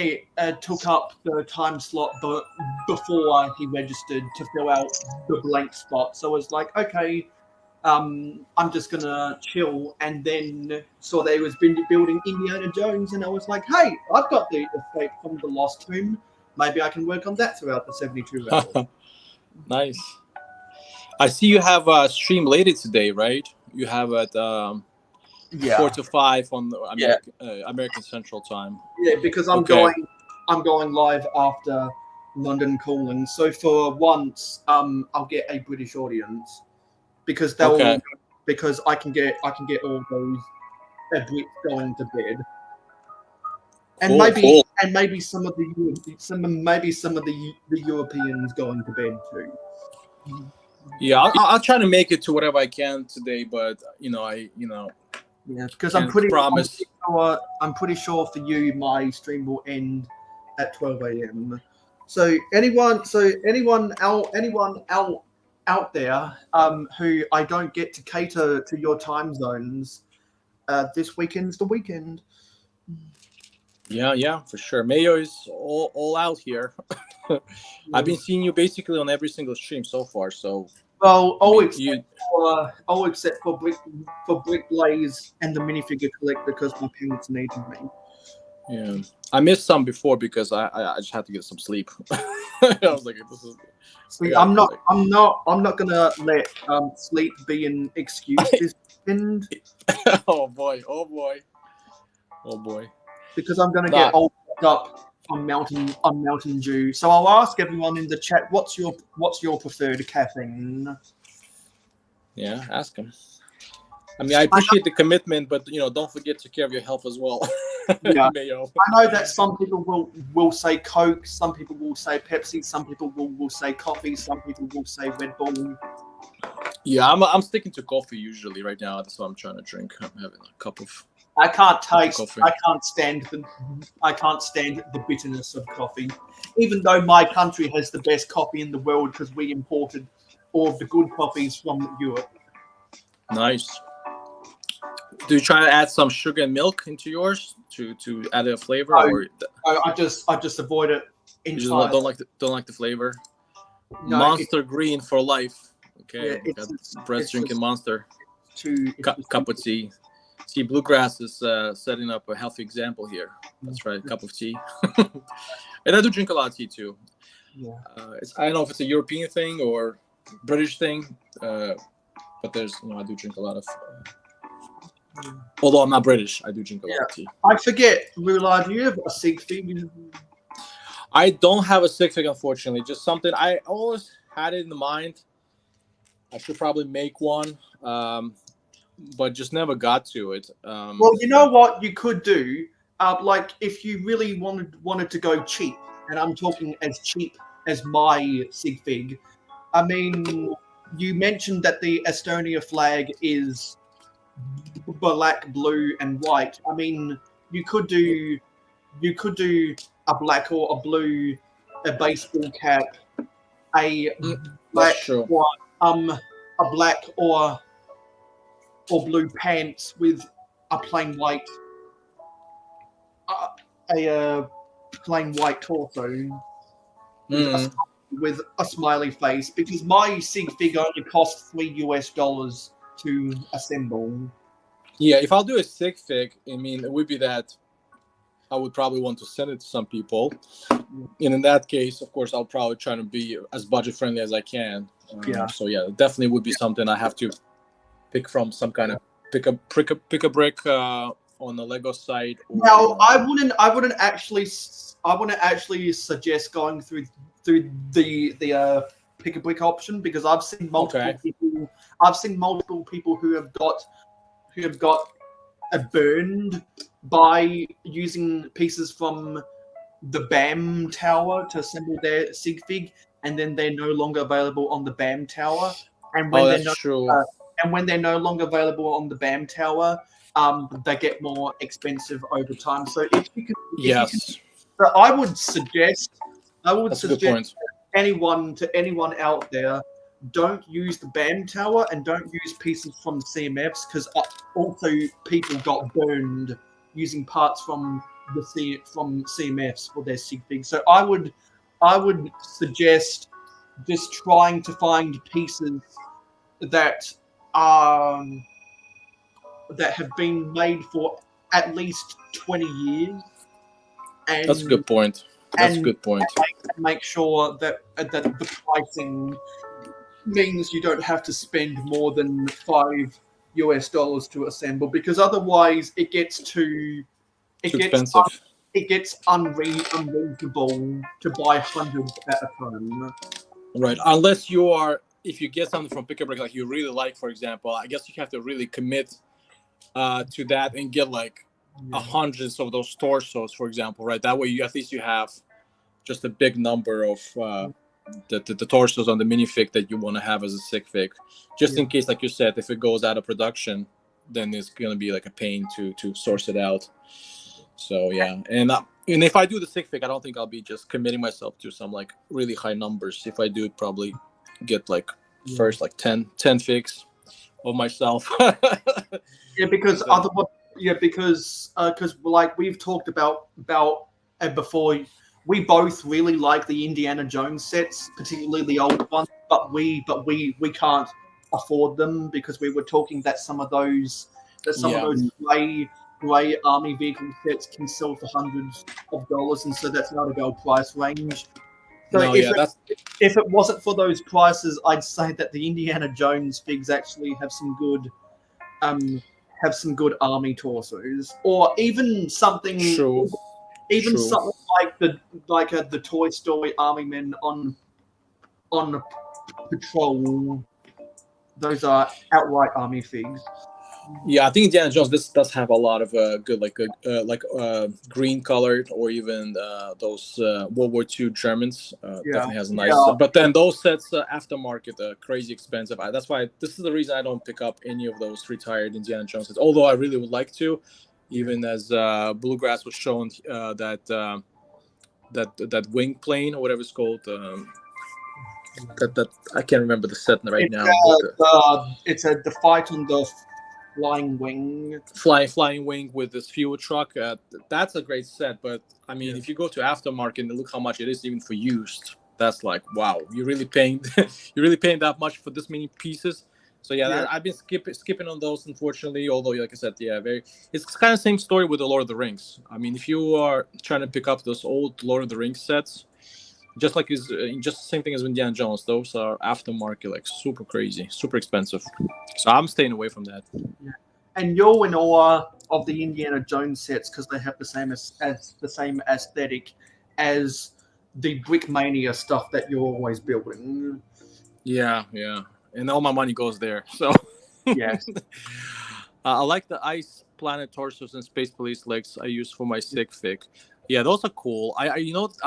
[SPEAKER 2] took up the time slot before he registered to fill out the blank spot. So I was like, okay, I'm just gonna chill. And then saw they was building Indiana Jones, and I was like, hey, I've got the Escape from the Lost Tomb. Maybe I can work on that throughout the 72 hours.
[SPEAKER 1] Nice. I see you have a stream later today, right? You have at 4 to 5 on the American Central Time.
[SPEAKER 2] Yeah, because I'm going live after London Calling. So for once, I'll get a British audience because because I can get all those Brits going to bed. And maybe some of the Europeans going to bed too.
[SPEAKER 1] Yeah, I'll try to make it to whatever I can today, but
[SPEAKER 2] yeah, because I'm pretty sure for you my stream will end at 12 a.m. So anyone out there who I don't get to cater to your time zones, this weekend's the weekend.
[SPEAKER 1] Yeah, for sure. Mayo is all out here. I've been seeing you basically on every single stream so far. So
[SPEAKER 2] all except for Brick Blaze and the minifigure collector because my parents needed me.
[SPEAKER 1] Yeah, I missed some before because I just had to get some sleep. I was like, this is.
[SPEAKER 2] See, I'm not gonna let sleep be an excuse this weekend.
[SPEAKER 1] Oh boy.
[SPEAKER 2] Because I'm gonna get all up on Mountain Dew. So I'll ask everyone in the chat, what's your preferred caffeine?
[SPEAKER 1] Yeah, ask them. I mean, I appreciate the commitment, but don't forget to take care of your health as well.
[SPEAKER 2] Yeah.
[SPEAKER 1] Mayo.
[SPEAKER 2] I know that some people will say Coke, some people will say Pepsi, some people will say coffee, some people will say Red Bull.
[SPEAKER 1] Yeah, I'm sticking to coffee usually right now. That's what I'm trying to drink. I'm having a cup of.
[SPEAKER 2] I can't stand the bitterness of coffee, even though my country has the best coffee in the world because we imported all of the good coffees from Europe.
[SPEAKER 1] Nice. Do you try to add some sugar and milk into yours to add a flavor? Or
[SPEAKER 2] I just avoid it.
[SPEAKER 1] You just don't like the flavor. No, Monster Green for life. Okay, yeah, Brett's drinking Monster. Cup of tea. See, Bluegrass is setting up a healthy example here. That's right, cup of tea. And I do drink a lot of tea too.
[SPEAKER 2] Yeah.
[SPEAKER 1] I don't know if it's a European thing or British thing, but there's I do drink a lot of. Although I'm not British, I do drink a lot of tea.
[SPEAKER 2] I forget, Rula, do you have a sig fig?
[SPEAKER 1] I don't have a sig fig, unfortunately. Just something I always had it in the mind. I should probably make one. But just never got to it.
[SPEAKER 2] Well, you know what you could do? Like if you really wanted to go cheap, and I'm talking as cheap as my sig fig. I mean, you mentioned that the Estonia flag is black, blue, and white. I mean, you could do a black or a blue, a baseball cap, a black or a black or blue pants with a plain white plain white torso with a smiley face, because my sig fig only costs $3 to assemble.
[SPEAKER 1] Yeah, if I'll do a sig fig, I mean, it would be that I would probably want to send it to some people, and in that case, of course, I'll probably try to be as budget friendly as I can. So yeah, it definitely would be something I have to pick from some kind of pick a brick on the Lego site.
[SPEAKER 2] Now, I wouldn't actually suggest going through the pick a brick option, because I've seen multiple people who have got burned by using pieces from the BAM tower to assemble their sig fig, and then they're no longer available on the BAM tower. And when they're no longer available on the BAM tower, they get more expensive over time. So so I would suggest anyone out there don't use the BAM tower and don't use pieces from CMFs, because also people got burned using parts from from CMFs for their sig fig. So I would suggest just trying to find pieces that that have been made for at least 20 years. And
[SPEAKER 1] That's a good point. That's a good point.
[SPEAKER 2] Make sure that the pricing means you don't have to spend more than $5 to assemble, because otherwise it gets too
[SPEAKER 1] expensive.
[SPEAKER 2] It gets unreasonable to buy hundreds at a time.
[SPEAKER 1] Right, unless you are, if you get something from Pick a Brick like you really like, for example, I guess you have to really commit to that and get like hundreds of those torsos, for example, right? That way you at least you have just a big number of the torsos on the minifig that you want to have as a sig fig, just in case, like you said, if it goes out of production, then it's gonna be like a pain to source it out. So yeah, and if I do the sig fig, I don't think I'll be just committing myself to some like really high numbers. If I do, probably get like first like 10 figs of myself.
[SPEAKER 2] Yeah, because otherwise, because like we've talked about before, we both really like the Indiana Jones sets, particularly the old ones, but we can't afford them, because we were talking that some of those gray army vehicle sets can sell for hundreds of dollars, and so that's not a gold price range. So if it wasn't for those prices, I'd say that the Indiana Jones figs actually have some good army torsos, or even something.
[SPEAKER 1] True.
[SPEAKER 2] Something like the Toy Story Army Men on patrol. Those are outright army figs.
[SPEAKER 1] Yeah, I think Indiana Jones does have a lot of good green colored, or even those World War II Germans. Definitely has a nice. But then those sets aftermarket crazy expensive. That's why this is the reason I don't pick up any of those retired Indiana Jones sets. Although I really would like to, even as Bluegrass was shown that wing plane or whatever it's called. That I can't remember the set right now.
[SPEAKER 2] It's the fight on the flying wing.
[SPEAKER 1] Flying wing with this fuel truck. That's a great set, but I mean, if you go to aftermarket and look how much it is even for used, that's like, wow, you're really paying that much for this many pieces. So I've been skipping on those, unfortunately. Although, like I said, it's kind of the same story with the Lord of the Rings. I mean, if you are trying to pick up those old Lord of the Rings sets, just the same thing as Indiana Jones, those are aftermarket, like super crazy, super expensive. So I'm staying away from that.
[SPEAKER 2] Yeah. And you're in awe of the Indiana Jones sets because they have the same the same aesthetic as the Brickmania stuff that you're always building.
[SPEAKER 1] Yeah, and all my money goes there. So
[SPEAKER 2] yes,
[SPEAKER 1] I like the Ice Planet torsos and Space Police legs I use for my sig fig. Yeah, those are cool. I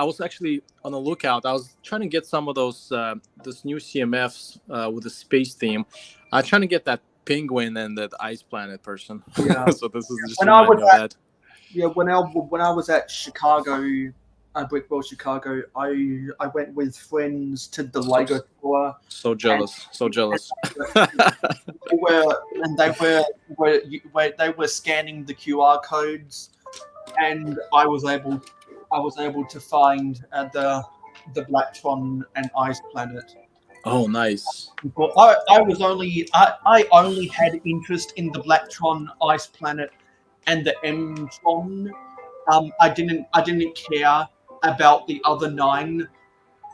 [SPEAKER 1] was actually on the lookout. I was trying to get some of those this new CMFs with the space theme. I'm trying to get that penguin and that Ice Planet person.
[SPEAKER 2] Yeah.
[SPEAKER 1] So this is just reminding me of that.
[SPEAKER 2] Yeah, when I was at Chicago, Brickworld Chicago, I went with friends to the Lego tour.
[SPEAKER 1] So jealous.
[SPEAKER 2] They were scanning the QR codes, and I was able to find the Blacktron and Ice Planet.
[SPEAKER 1] Oh, nice.
[SPEAKER 2] I only had interest in the Blacktron, Ice Planet, and the M-Tron. I didn't care about the other 9,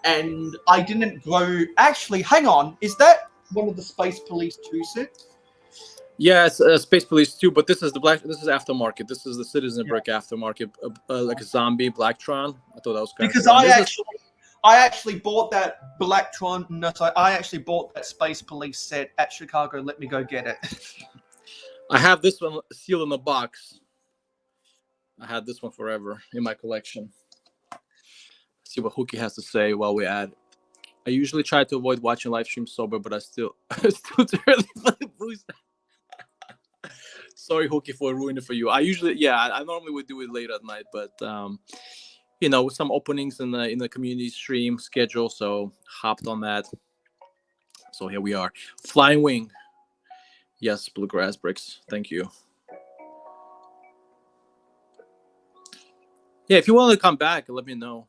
[SPEAKER 2] and I didn't grow. Actually, hang on, is that one of the Space Police 2 sets?
[SPEAKER 1] Yeah, it's Space Police 2, but this is This is aftermarket. This is the Citizen Brick aftermarket, like a zombie Blacktron. I thought that was
[SPEAKER 2] because I actually bought that Blacktron. No, sorry, I actually bought that Space Police set at Chicago. Let me go get it.
[SPEAKER 1] I have this one sealed in a box. I had this one forever in my collection. See what Hookie has to say while we add. I usually try to avoid watching live streams sober, but I still too early for the booze. Sorry, Hookie, for ruining it for you. I normally would do it late at night, but with some openings in the community stream schedule, so hopped on that. So here we are. Flying Wing. Yes, Bluegrass Bricks. Thank you. Yeah, if you want to come back, let me know.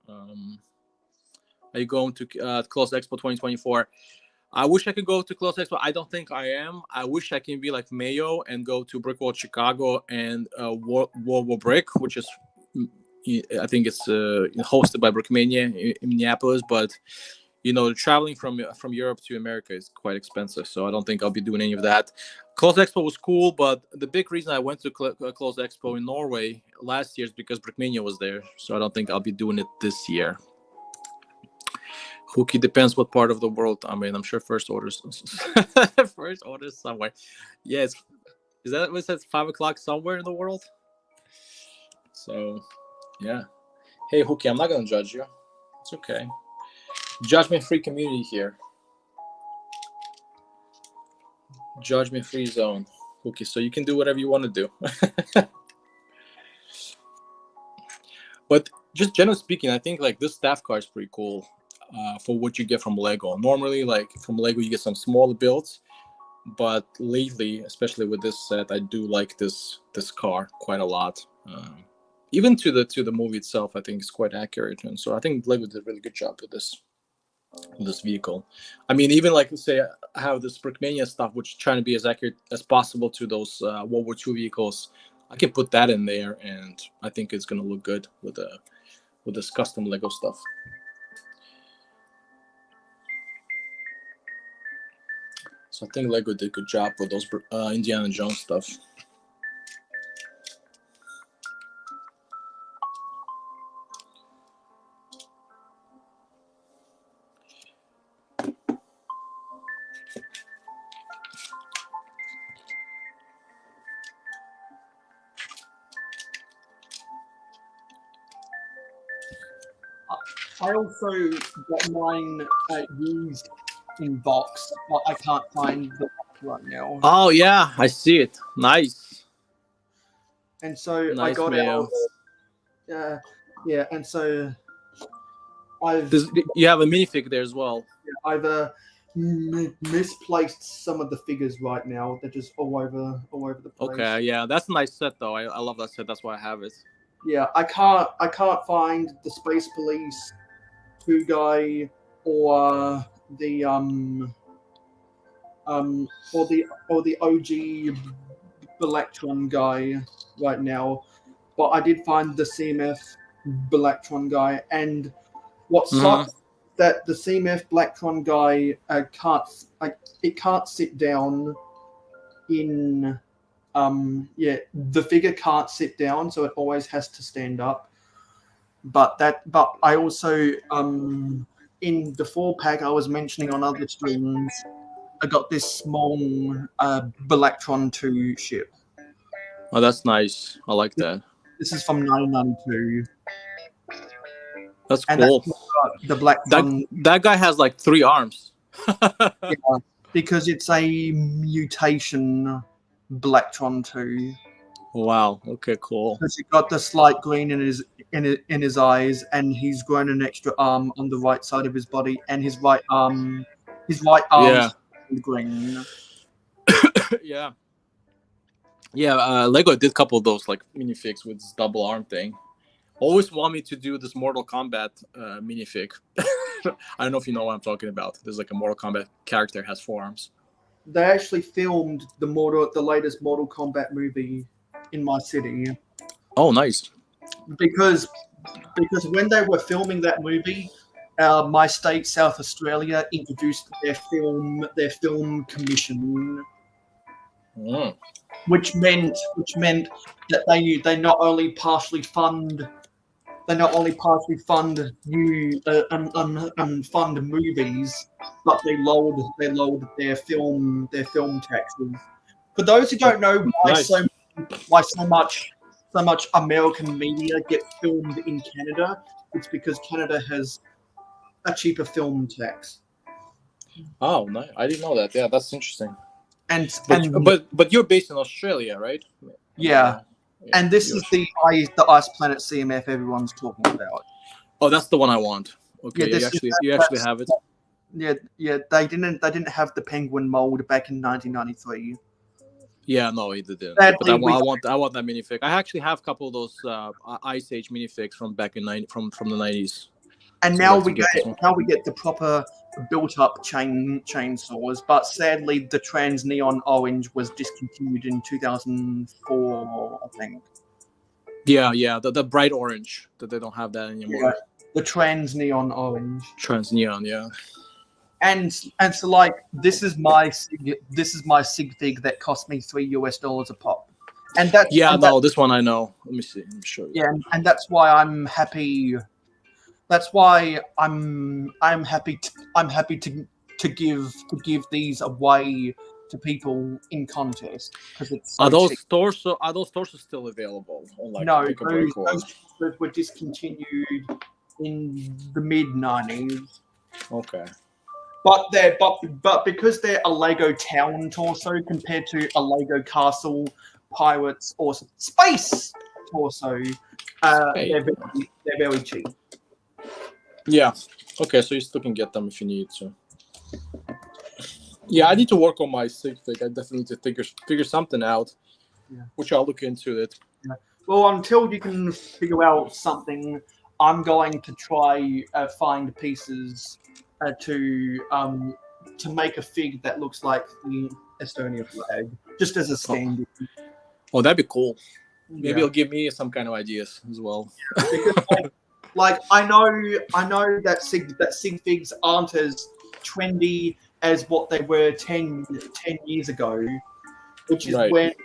[SPEAKER 1] Are you going to Close Expo 2024? I wish I could go to Close Expo. I don't think I am. I wish I can be like Mayo and go to Brickworld Chicago and World War Brick, which is, I think it's hosted by Brickmania in Minneapolis. But traveling from Europe to America is quite expensive, so I don't think I'll be doing any of that. Close Expo was cool, but the big reason I went to Close Expo in Norway last year is because Brickmania was there, so I don't think I'll be doing it this year. Hookie depends what part of the world. I mean, I'm sure first orders somewhere. Yeah, is that what it says? 5 o'clock somewhere in the world. So, yeah. Hey, Hookie, I'm not gonna judge you. It's okay. Judgment-free community here. Judgment-free zone. Okay, so you can do whatever you want to do. But just generally speaking, I think like this staff car is pretty cool for what you get from Lego. Normally, like from Lego, you get some smaller builds, but lately, especially with this set, I do like this car quite a lot. Even to the movie itself, I think it's quite accurate, and so I think Lego did a really good job with this vehicle. I mean, even like say I have this Brickmania stuff, which is trying to be as accurate as possible to those World War II vehicles. I can put that in there, and I think it's going to look good with this custom Lego stuff. So I think Lego did a good job with those Indiana Jones stuff.
[SPEAKER 2] I also got mine used in box, but I can't find the box right now.
[SPEAKER 1] Oh yeah, I see it. Nice.
[SPEAKER 2] And so
[SPEAKER 1] Nice,
[SPEAKER 2] I got
[SPEAKER 1] Mayo.
[SPEAKER 2] out. Yeah, and so
[SPEAKER 1] you have a minifig there as well.
[SPEAKER 2] I've misplaced some of the figures right now. They're just all over the place.
[SPEAKER 1] Okay, yeah, that's a nice set though. I love that set. That's why I have it.
[SPEAKER 2] Yeah, I can't find the Space Police 2 guy or the or the OG Electron guy right now, but I did find the CMF Electron guy, and what sucks that the CMF Electron guy can't sit down in the figure can't sit down, so it always has to stand up. But I also in the 4-pack I was mentioning on other streams, I got this small Electron 2 ship.
[SPEAKER 1] Oh, that's nice. I like that.
[SPEAKER 2] This is from 1992.
[SPEAKER 1] That's
[SPEAKER 2] And
[SPEAKER 1] cool.
[SPEAKER 2] The Electron.
[SPEAKER 1] That guy has like 3 arms.
[SPEAKER 2] Yeah, because it's a mutation Electron 2.
[SPEAKER 1] Wow. Okay. Cool.
[SPEAKER 2] Because he got the slight green in his eyes, and he's grown an extra arm on the right side of his body, and his right arm
[SPEAKER 1] Yeah.
[SPEAKER 2] is green.
[SPEAKER 1] Yeah. Yeah. Lego did a couple of those like minifigs with this double arm thing. Always want me to do this Mortal Kombat minifig. I don't know if you know what I'm talking about. There's like a Mortal Kombat character has 4 arms.
[SPEAKER 2] They actually filmed the latest Mortal Kombat movie in my city.
[SPEAKER 1] Oh, nice.
[SPEAKER 2] Because when they were filming that movie, my state, South Australia, introduced their film commission, which meant that they not only partially fund new fund movies, but they lowered their film taxes. For those who don't know why so much American media get filmed in Canada, it's because Canada has a cheaper film tax.
[SPEAKER 1] Oh, nice. I didn't know that. Yeah, that's interesting.
[SPEAKER 2] But
[SPEAKER 1] you're based in Australia, right?
[SPEAKER 2] Yeah. And this is the Ice Planet CMF everyone's talking about.
[SPEAKER 1] Oh, that's the one I want. Okay,
[SPEAKER 2] Yeah,
[SPEAKER 1] you actually have it.
[SPEAKER 2] yeah. They didn't have the penguin mold back in 1993.
[SPEAKER 1] Yeah, no, it didn't.
[SPEAKER 2] Sadly,
[SPEAKER 1] But I want that minifig. I actually have a couple of those Ice Age minifigs from back in from the 90s.
[SPEAKER 2] And
[SPEAKER 1] So
[SPEAKER 2] now
[SPEAKER 1] I'd like to get this one.
[SPEAKER 2] we get the proper built-up chainsaws. But sadly, the trans neon orange was discontinued in 2004, I think.
[SPEAKER 1] Yeah, the bright orange that they don't have that anymore.
[SPEAKER 2] Yeah, the trans neon orange.
[SPEAKER 1] Trans neon, yeah.
[SPEAKER 2] And so like this is my sig fig that cost me $3 a pop. And that's
[SPEAKER 1] this one I know. Let me see. Let me show you.
[SPEAKER 2] Yeah, and that's why I'm happy. That's why I'm happy to give these away to people in contest because it's so
[SPEAKER 1] Are those
[SPEAKER 2] cheap.
[SPEAKER 1] torsos still available? On, like,
[SPEAKER 2] No,
[SPEAKER 1] Pick a Break or-
[SPEAKER 2] those were discontinued in the mid-90s.
[SPEAKER 1] Okay.
[SPEAKER 2] But because they're a Lego town torso compared to a Lego castle, pirates, or space torso, they're very cheap.
[SPEAKER 1] Yeah. Okay, so you still can get them if you need to. Yeah, I need to work on my sig fig. I definitely need to figure something out.
[SPEAKER 2] Yeah.
[SPEAKER 1] Which I'll look into it.
[SPEAKER 2] Yeah. Well, until you can figure out something, I'm going to try find pieces to make a fig that looks like the Estonia flag, just as a stand.
[SPEAKER 1] Oh, that'd be cool. Maybe
[SPEAKER 2] Yeah.
[SPEAKER 1] it'll give me some kind of ideas as well.
[SPEAKER 2] Because, like I know that sig figs aren't as trendy as what they were 10 years ago, which is
[SPEAKER 1] Right.
[SPEAKER 2] when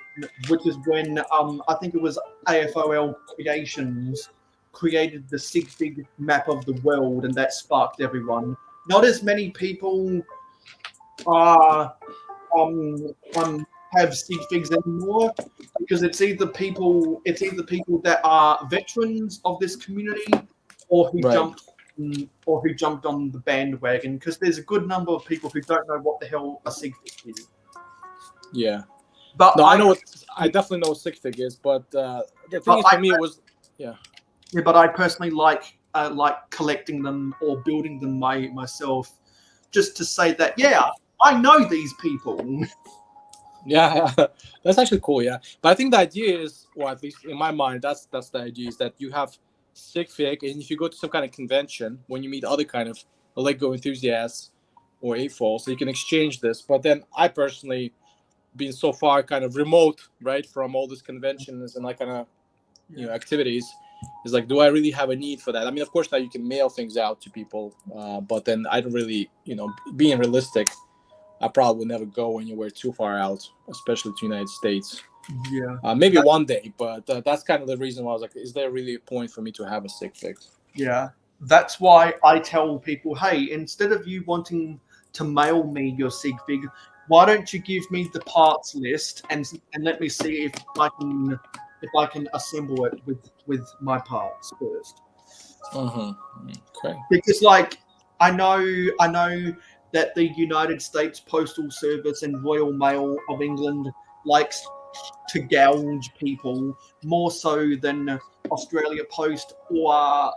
[SPEAKER 2] I think it was AFOL Creations created the sig fig map of the world, and that sparked everyone. Not as many people have sig figs anymore because it's either people that are veterans of this community or who
[SPEAKER 1] Right.
[SPEAKER 2] jumped on the bandwagon, because there's a good number of people who don't know what the hell a sig fig is.
[SPEAKER 1] Yeah.
[SPEAKER 2] But
[SPEAKER 1] No, I definitely know what sig fig is, but the thing is for me it was
[SPEAKER 2] Yeah, but I personally like collecting them or building them myself, just to say that I know these people.
[SPEAKER 1] Yeah, that's actually cool. Yeah, but I think the idea is, or at least in my mind, that's the idea, is that you have sig fig, and if you go to some kind of convention, when you meet other kind of Lego enthusiasts or AFOL, so you can exchange this. But then I personally, being so far kind of remote, right, from all these conventions and like kind of activities, is like, do I really have a need for that? I mean, of course now you can mail things out to people, but then I don't really, being realistic, I probably would never go anywhere too far out, especially to the United States.
[SPEAKER 2] Yeah.
[SPEAKER 1] Maybe one day, but that's kind of the reason why I was like, is there really a point for me to have a sig fig?
[SPEAKER 2] Yeah. That's why I tell people, hey, instead of you wanting to mail me your sig fig, why don't you give me the parts list and let me see if I can assemble it with my parts first.
[SPEAKER 1] Okay.
[SPEAKER 2] Because I know that the United States Postal Service and Royal Mail of England likes to gouge people more so than Australia Post or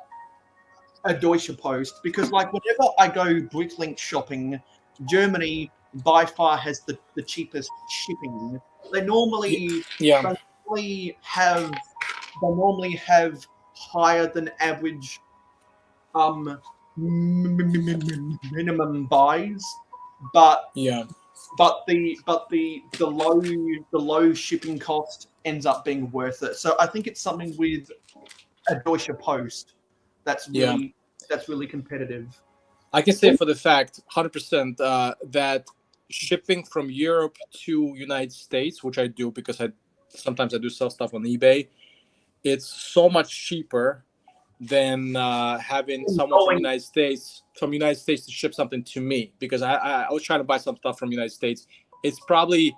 [SPEAKER 2] a Deutsche Post, because whenever I go Bricklink shopping, Germany by far has the cheapest shipping. They normally have higher than average minimum buys, but the low shipping cost ends up being worth it. So I think it's something with a Deutsche Post that's really competitive.
[SPEAKER 1] I can say for the fact 100% that shipping from Europe to United States, which I do because sometimes I do sell stuff on eBay, it's so much cheaper than having someone from United States to ship something to me, because I was trying to buy some stuff from United States. It's probably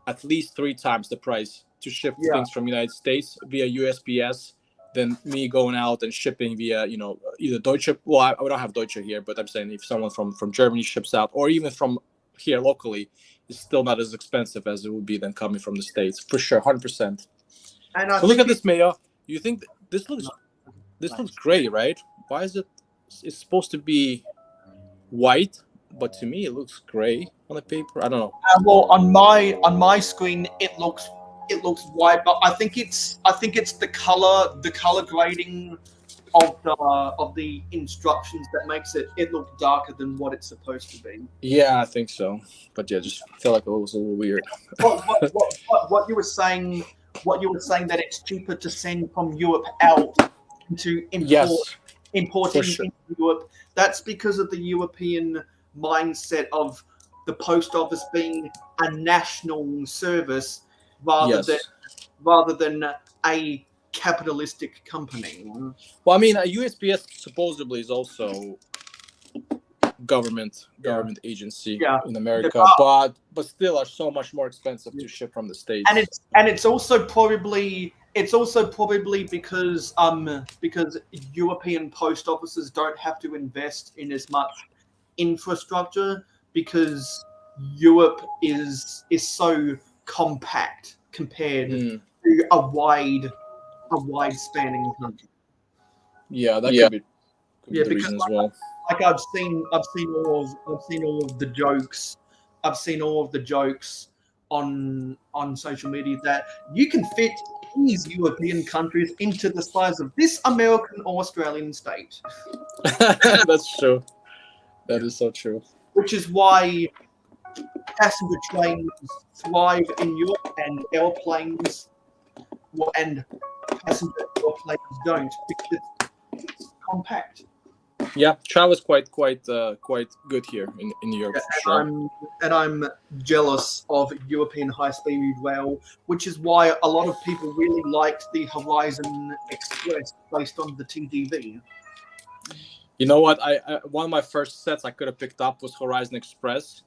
[SPEAKER 1] at least 3 times the price to ship things from United States via USPS than me going out and shipping via either Deutsche. Well, I don't have Deutsche here, but I'm saying if someone from Germany ships out, or even from here locally, it's still not as expensive as it would be than coming from the States, for sure, 100%. So look at this, Mayo. You think this looks great, right? Why is it? It's supposed to be white, but to me it looks gray on the paper. I don't know.
[SPEAKER 2] Well, on my screen, it looks white, but I think it's the color grading of the instructions that makes it look darker than what it's supposed to be.
[SPEAKER 1] Yeah, I think so. But yeah, just felt like it was a little weird.
[SPEAKER 2] What you were saying that it's cheaper to send from Europe out to importing
[SPEAKER 1] sure.
[SPEAKER 2] into Europe. That's because of the European mindset of the post office being a national service rather than a capitalistic company.
[SPEAKER 1] Well, I mean, USPS supposedly is also government agency in America, but still are so much more expensive to ship from the States.
[SPEAKER 2] And it's also probably because European post offices don't have to invest in as much infrastructure because Europe is so compact compared to a wide spanning country.
[SPEAKER 1] Yeah, that could be the reason as well.
[SPEAKER 2] Like I've seen all of the jokes. I've seen all of the jokes on social media that you can fit these European countries into the size of this American or Australian state.
[SPEAKER 1] That's true. That is so true.
[SPEAKER 2] Which is why passenger trains thrive in Europe and airplanes and passenger airplanes don't because it's compact.
[SPEAKER 1] Yeah, travel is quite good here in Europe for sure.
[SPEAKER 2] I'm jealous of European high-speed rail, which is why a lot of people really liked the Horizon Express based on the TGV.
[SPEAKER 1] You know what? I one of my first sets I could have picked up was Horizon Express.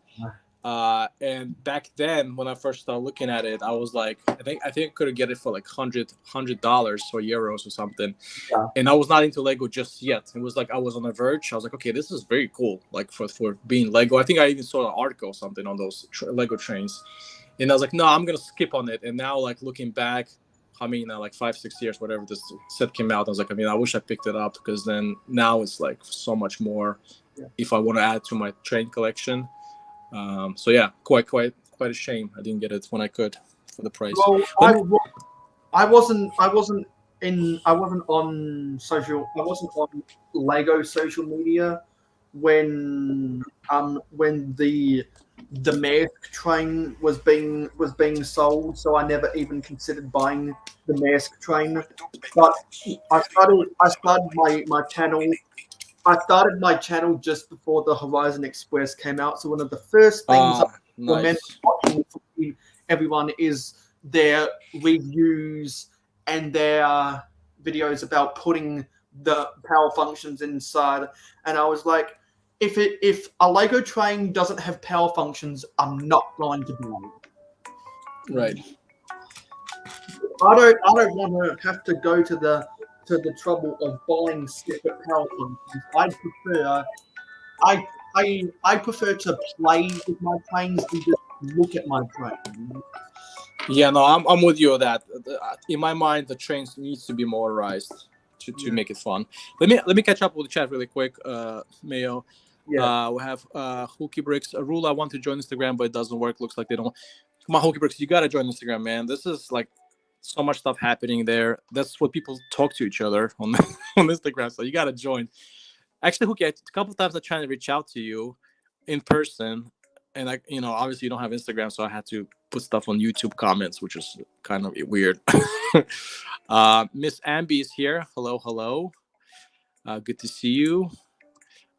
[SPEAKER 1] And back then, when I first started looking at it, I was like, I think I could have get it for like $100 or euros or something.
[SPEAKER 2] Yeah.
[SPEAKER 1] And I was not into Lego just yet. It was like I was on the verge. I was like, okay, this is very cool. Like for being Lego. I think I even saw an article or something on those Lego trains. And I was like, no, I'm gonna skip on it. And now, like looking back, I mean, like 5-6 years, whatever this set came out, I was like, I mean, I wish I picked it up because then now it's like so much more. Yeah. If I want to add to my train collection. So yeah, quite a shame I didn't get it when I could for the price.
[SPEAKER 2] Well, I wasn't on Lego social media when the Maersk train was being sold, so I never even considered buying the Maersk train. But I started my channel. I started my channel just before the Horizon Express came out, so one of the first things I recommend watching for everyone is their reviews and their videos about putting the power functions inside. And I was like, if a Lego train doesn't have power functions, I'm not going to buy it.
[SPEAKER 1] Right.
[SPEAKER 2] I don't want to have to go to the trouble of buying separate power functions. I prefer to play with my trains than just look at my train.
[SPEAKER 1] Yeah, no, I'm with you on that. In my mind, the trains needs to be motorized to make it fun. Let me catch up with the chat really quick, Mayo. Yeah. We have Hooky Bricks. Rula, I want to join Instagram, but it doesn't work. Looks like they don't. Come on, Hooky Bricks, you gotta join Instagram, man. This is like so much stuff happening there. That's what people talk to each other on Instagram. So you gotta join. Actually, Hooky, a couple of times I tried to reach out to you in person, and obviously you don't have Instagram, so I had to put stuff on YouTube comments, which is kind of weird. Miss Ambi is here. Hello. Good to see you.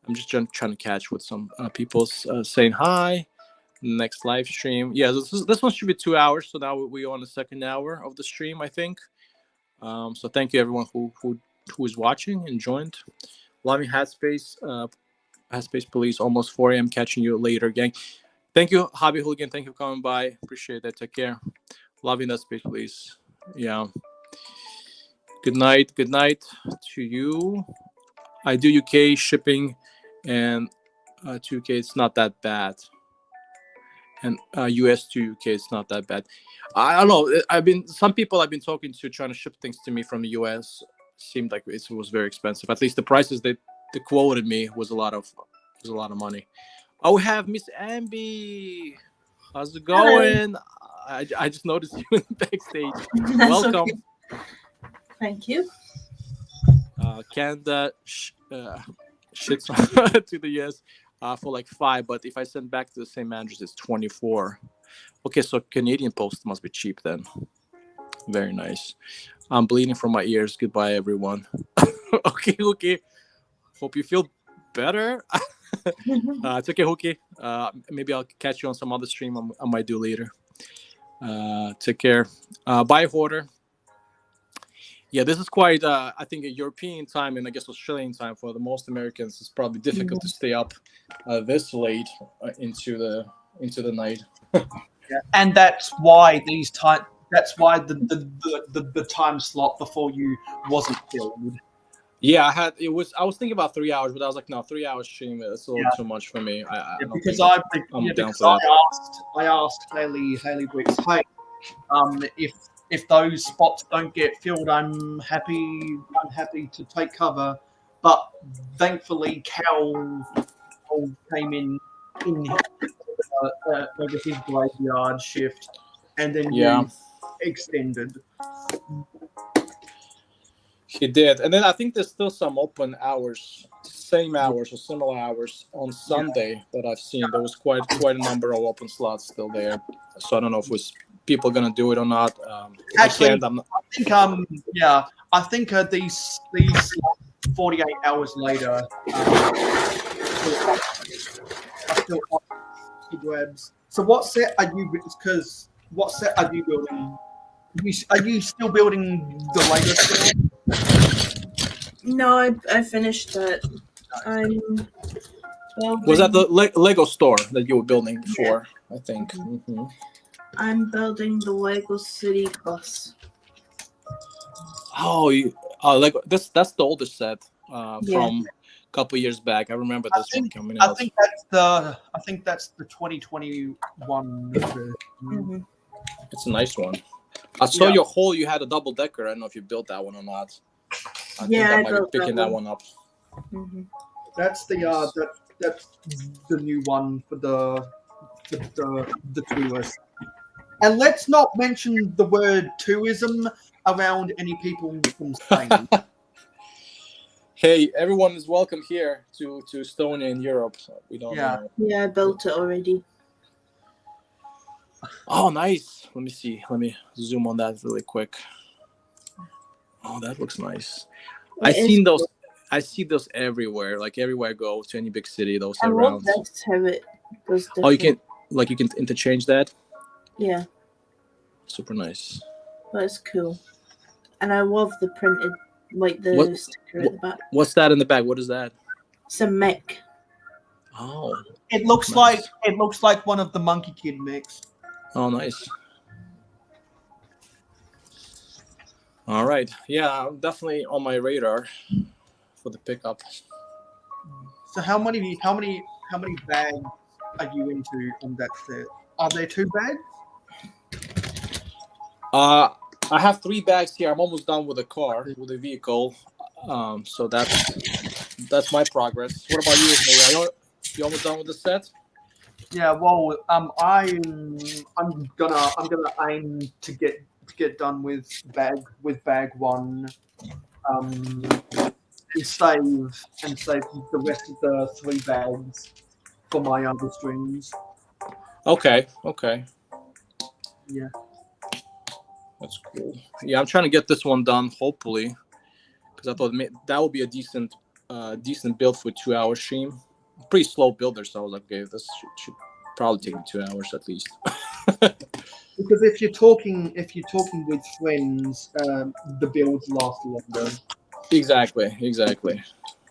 [SPEAKER 1] I'm just trying to catch what some people saying hi. Next live stream. Yeah, this one should be 2 hours. So now we're on the second hour of the stream, I think. So thank you everyone who is watching and joined. Loving Hatspace Police, almost 4 a.m. Catching you later, gang. Thank you, Hobby Hooligan. Thank you for coming by. Appreciate that. Take care. Loving that space, please. Yeah. Good night. Good night to you. I do UK shipping and to UK. It's not that bad. And US to UK, it's not that bad. I don't know. Some people I've been talking to trying to ship things to me from the US seemed like it was very expensive. At least the prices they quoted me was a lot of There's a lot of money. Oh, we have Miss Amby. How's it
[SPEAKER 4] Hello.
[SPEAKER 1] going? I just noticed you in the backstage.
[SPEAKER 4] That's
[SPEAKER 1] Welcome.
[SPEAKER 4] okay. Thank you.
[SPEAKER 1] Canada shits to the US for like 5, but if I send back to the same address, it's 24. Okay, so Canadian Post must be cheap then. Very nice. I'm bleeding from my ears. Goodbye, everyone. Okay. Hope you feel better. It's okay, Hookie. Maybe I'll catch you on some other stream I might do later. Take care. Bye, Hoarder. Yeah, this is quite, I think, a European time and I guess Australian time for the most Americans. It's probably difficult to stay up this late into the night.
[SPEAKER 2] And that's why these time. That's why the time slot before you wasn't filled.
[SPEAKER 1] Yeah, I was thinking about 3 hours, but I was like, no, 3 hours stream is a little too much for me. I don't
[SPEAKER 2] because
[SPEAKER 1] think I'm down for that.
[SPEAKER 2] I asked Haley Briggs, hey, if those spots don't get filled, I'm happy to take cover. But thankfully, Cal came in over his graveyard shift, and then you extended.
[SPEAKER 1] He did, and then I think there's still some open hours, same hours or similar hours on Sunday that I've seen. There was quite a number of open slots still there, so I don't know if people gonna do it or not.
[SPEAKER 2] Actually, I think these 48 hours later are still up to grabs. So what set are you? Because what set are you building? Are you still building the Lego set?
[SPEAKER 4] No, I finished that. I'm building,
[SPEAKER 1] Was that the Lego store that you were building before? Yeah. I think. Mm-hmm.
[SPEAKER 4] I'm building the Lego City Bus.
[SPEAKER 1] Oh, Lego. That's the oldest set from a couple years back. I remember this one coming out.
[SPEAKER 2] I think that's the 2021 version.
[SPEAKER 4] Mm-hmm.
[SPEAKER 1] It's a nice one. I saw you had a double decker. I don't know if you built that one or not. I think I might be picking that one up.
[SPEAKER 4] Mm-hmm.
[SPEAKER 2] That's that's the new one for the tourists. And let's not mention the word tourism around any people from Spain.
[SPEAKER 1] Hey, everyone is welcome here to Estonia in Europe. We don't know.
[SPEAKER 4] Yeah, I built it already.
[SPEAKER 1] Oh, nice. Let me see. Let me zoom on that really quick. Oh, that looks nice. I see those everywhere. Like everywhere I go to any big city, those are around.
[SPEAKER 4] That's how it goes different.
[SPEAKER 1] Oh, you can interchange that?
[SPEAKER 4] Yeah.
[SPEAKER 1] Super nice.
[SPEAKER 4] But it's cool. And I love the printed, like the sticker at the back.
[SPEAKER 1] What's that in the back? What is that?
[SPEAKER 4] It's a mech.
[SPEAKER 1] Oh.
[SPEAKER 2] It looks
[SPEAKER 1] nice.
[SPEAKER 2] like one of the Monkey Kid mechs.
[SPEAKER 1] Oh, nice. All right. Yeah, definitely on my radar for the pickup.
[SPEAKER 2] So how many bags are you into on that set? Are there 2 bags?
[SPEAKER 1] I have 3 bags here. I'm almost done with the car, with the vehicle. So that's my progress. What about you, Maria? You almost done with the set?
[SPEAKER 2] Yeah, well, I'm gonna aim to get done with bag 1, and save the rest of the 3 bags for my other streams.
[SPEAKER 1] Okay.
[SPEAKER 2] Yeah.
[SPEAKER 1] That's cool. Yeah, I'm trying to get this one done, hopefully, because I thought that would be a decent build for a 2-hour stream. Pretty slow builder, so I was like, okay, this should probably take me 2 hours at least.
[SPEAKER 2] Because if you're talking with friends, the builds last longer. Exactly.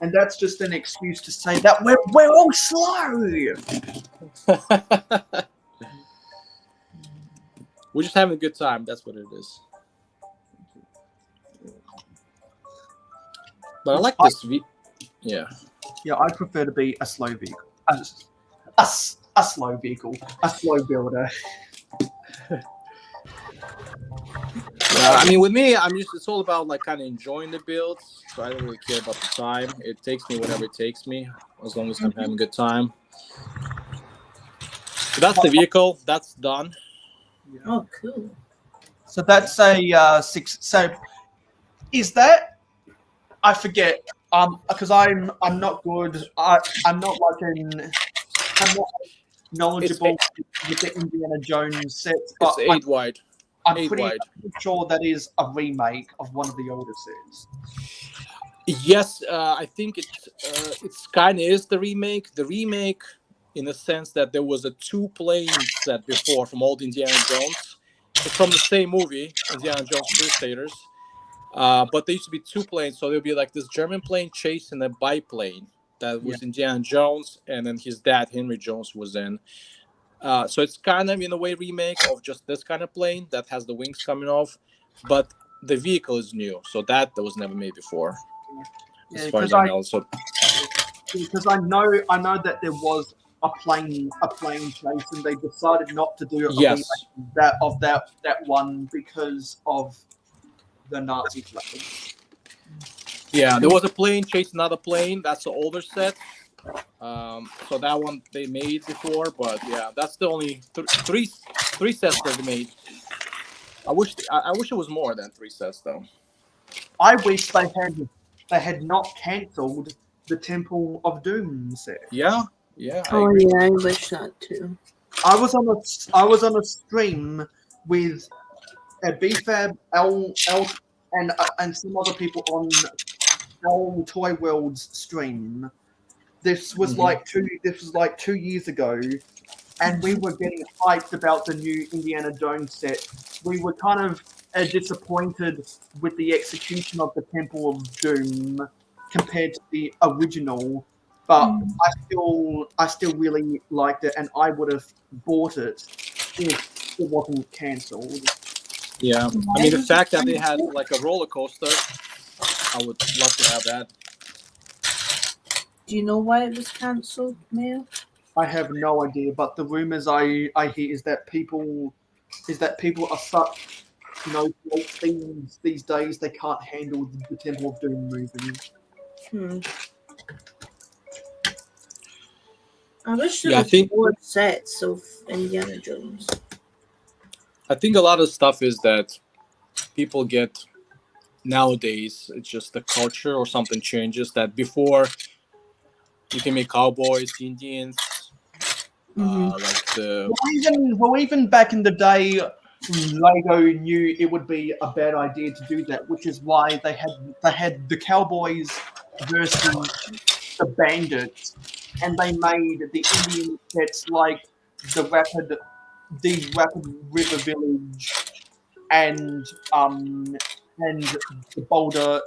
[SPEAKER 2] And that's just an excuse to say that we're all slow.
[SPEAKER 1] We're just having a good time. That's what it is. But I like this. Yeah,
[SPEAKER 2] I prefer to be a slow vehicle. A slow vehicle. A slow builder.
[SPEAKER 1] Yeah, I mean, with me, it's all about like kind of enjoying the builds. So I don't really care about the time. It takes me whatever it takes me, as long as I'm having a good time. So that's the vehicle. That's done.
[SPEAKER 4] Oh, cool.
[SPEAKER 2] So that's a 6. So is that? I forget. Because I'm not good. I'm not knowledgeable with the Indiana Jones sets. But
[SPEAKER 1] It's 8 wide.
[SPEAKER 2] I'm
[SPEAKER 1] 8
[SPEAKER 2] pretty
[SPEAKER 1] wide.
[SPEAKER 2] sure that is a remake of one of the older sets.
[SPEAKER 1] Yes, I think it's kind of is the remake. The remake, in the sense that there was a 2-plane set before from old Indiana Jones. It's from the same movie, Indiana Jones Crusaders. But there used to be 2 planes, so there'll be like this German plane chasing a biplane that was Indiana Jones, and then his dad Henry Jones was in. So it's kind of in a way remake of just this kind of plane that has the wings coming off, but the vehicle is new, so that was never made before, as far as I know. So
[SPEAKER 2] because I know that there was a plane chase, and they decided not to do a remake of that one because of the Nazi flag.
[SPEAKER 1] Yeah, there was a plane chasing another plane. That's the older set. So that one they made before, but yeah, that's the only three sets that they made. I wish it was more than 3 sets though.
[SPEAKER 2] I wish they had not cancelled the Temple of Doom set.
[SPEAKER 1] Yeah.
[SPEAKER 4] Oh yeah, I wish that too.
[SPEAKER 2] I was on a stream with a BFAB, L, and some other people on L Toy World's stream. This was like 2 years ago, and we were getting hyped about the new Indiana Jones set. We were kind of disappointed with the execution of the Temple of Doom compared to the original, but I still really liked it, and I would have bought it if it wasn't cancelled.
[SPEAKER 1] Yeah, I mean the fact that they had like a roller coaster, I would love to have that.
[SPEAKER 4] Do you know why it was cancelled, Mayo?
[SPEAKER 2] I have no idea, but the rumors I hear is that people are such these days they can't handle the Temple of Doom movie.
[SPEAKER 4] I wish there was more sets of Indiana Jones.
[SPEAKER 1] I think a lot of stuff is that people get nowadays. It's just the culture or something changes. That before you can make cowboys, Indians, like the.
[SPEAKER 2] Even back in the day, Lego knew it would be a bad idea to do that, which is why they had the cowboys versus the bandits, and they made the Indian sets like the Rapid River Village and the Boulder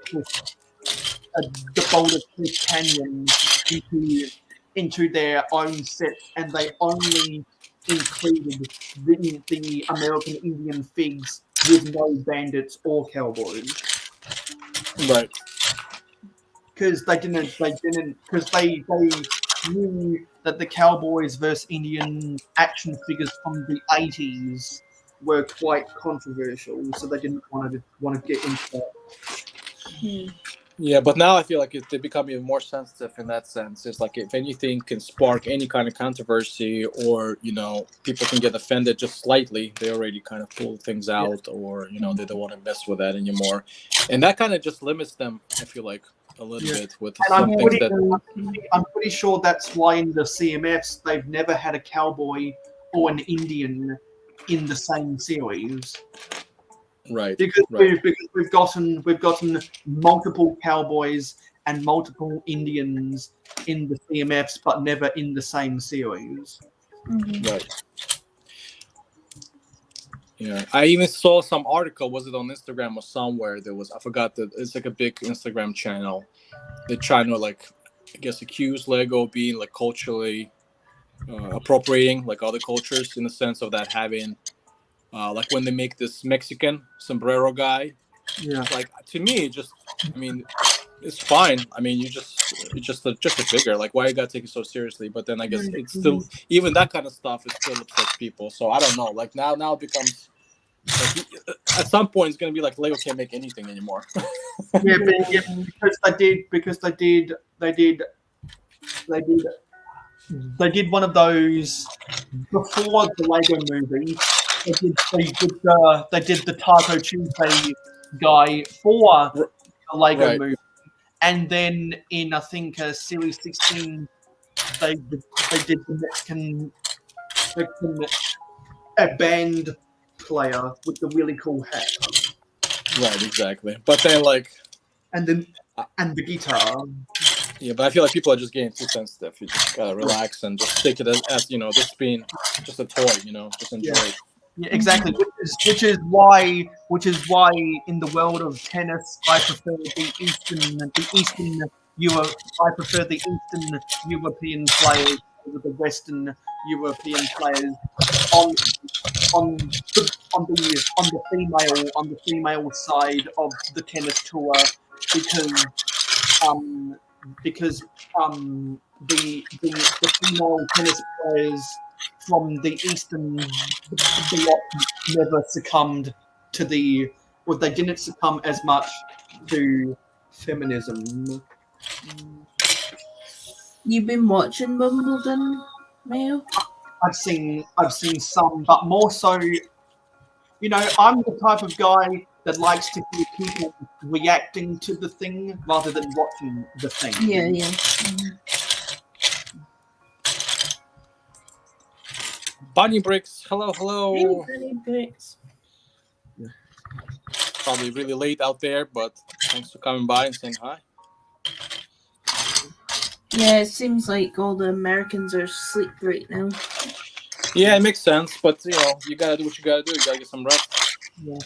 [SPEAKER 2] Cliff Canyon into their own set, and they only included the American Indian figs with no bandits or cowboys.
[SPEAKER 1] Right.
[SPEAKER 2] Because they knew that the Cowboys versus Indian action figures from the 80s were quite controversial, so they didn't want to get into that.
[SPEAKER 1] Yeah, but now I feel like they become even more sensitive in that sense. It's like if anything can spark any kind of controversy, or people can get offended just slightly, they already kind of pull things out, or they don't want to mess with that anymore, and that kind of just limits them. I feel like a little bit with some things
[SPEAKER 2] I'm pretty sure that's why in the CMFs they've never had a cowboy or an Indian in the same series.
[SPEAKER 1] Right.
[SPEAKER 2] Because we've gotten multiple cowboys and multiple Indians in the CMFs, but never in the same series.
[SPEAKER 1] Right. Yeah, I even saw some article. Was it on Instagram or somewhere? I forgot that it's like a big Instagram channel. They're trying to accuse Lego of being culturally appropriating other cultures, in the sense of that having. Like when they make this Mexican sombrero guy, to me, it's fine. I mean, it's just a figure. Like, why you gotta take it so seriously? But then I guess it's still, even that kind of stuff, it still upsets people. So I don't know. Like now it becomes At some point, it's gonna be like Lego can't make anything anymore.
[SPEAKER 2] Yeah, because they did one of those before the Lego movie. They did the Taco Tuesday guy for the Lego
[SPEAKER 1] Right.
[SPEAKER 2] movie, and then in I think Series 16, they did the Mexican band player with the really cool hat,
[SPEAKER 1] Right, exactly. But then, like,
[SPEAKER 2] and the guitar.
[SPEAKER 1] yeah, but I feel like people are just getting too sensitive. You just gotta relax and just take it as this being just a toy. Just enjoy it.
[SPEAKER 2] Yeah, exactly. Which is why in the world of tennis, I prefer the Eastern European players over the Western European players on the female side of the tennis tour because the female tennis players from the Eastern Bloc never succumbed to they didn't succumb as much to feminism.
[SPEAKER 4] You've been watching Wimbledon, Mayo?
[SPEAKER 2] I've seen some, but more so, I'm the type of guy that likes to hear people reacting to the thing rather than watching the thing.
[SPEAKER 4] Yeah.
[SPEAKER 1] Bunny Bricks, hello.
[SPEAKER 4] Hey, Bunny Bricks.
[SPEAKER 1] Probably really late out there, but thanks for coming by and saying hi.
[SPEAKER 4] Yeah, it seems like all the Americans are asleep right now.
[SPEAKER 1] Yeah, it makes sense, but you gotta do what you gotta do. You gotta get some rest.
[SPEAKER 2] Yeah.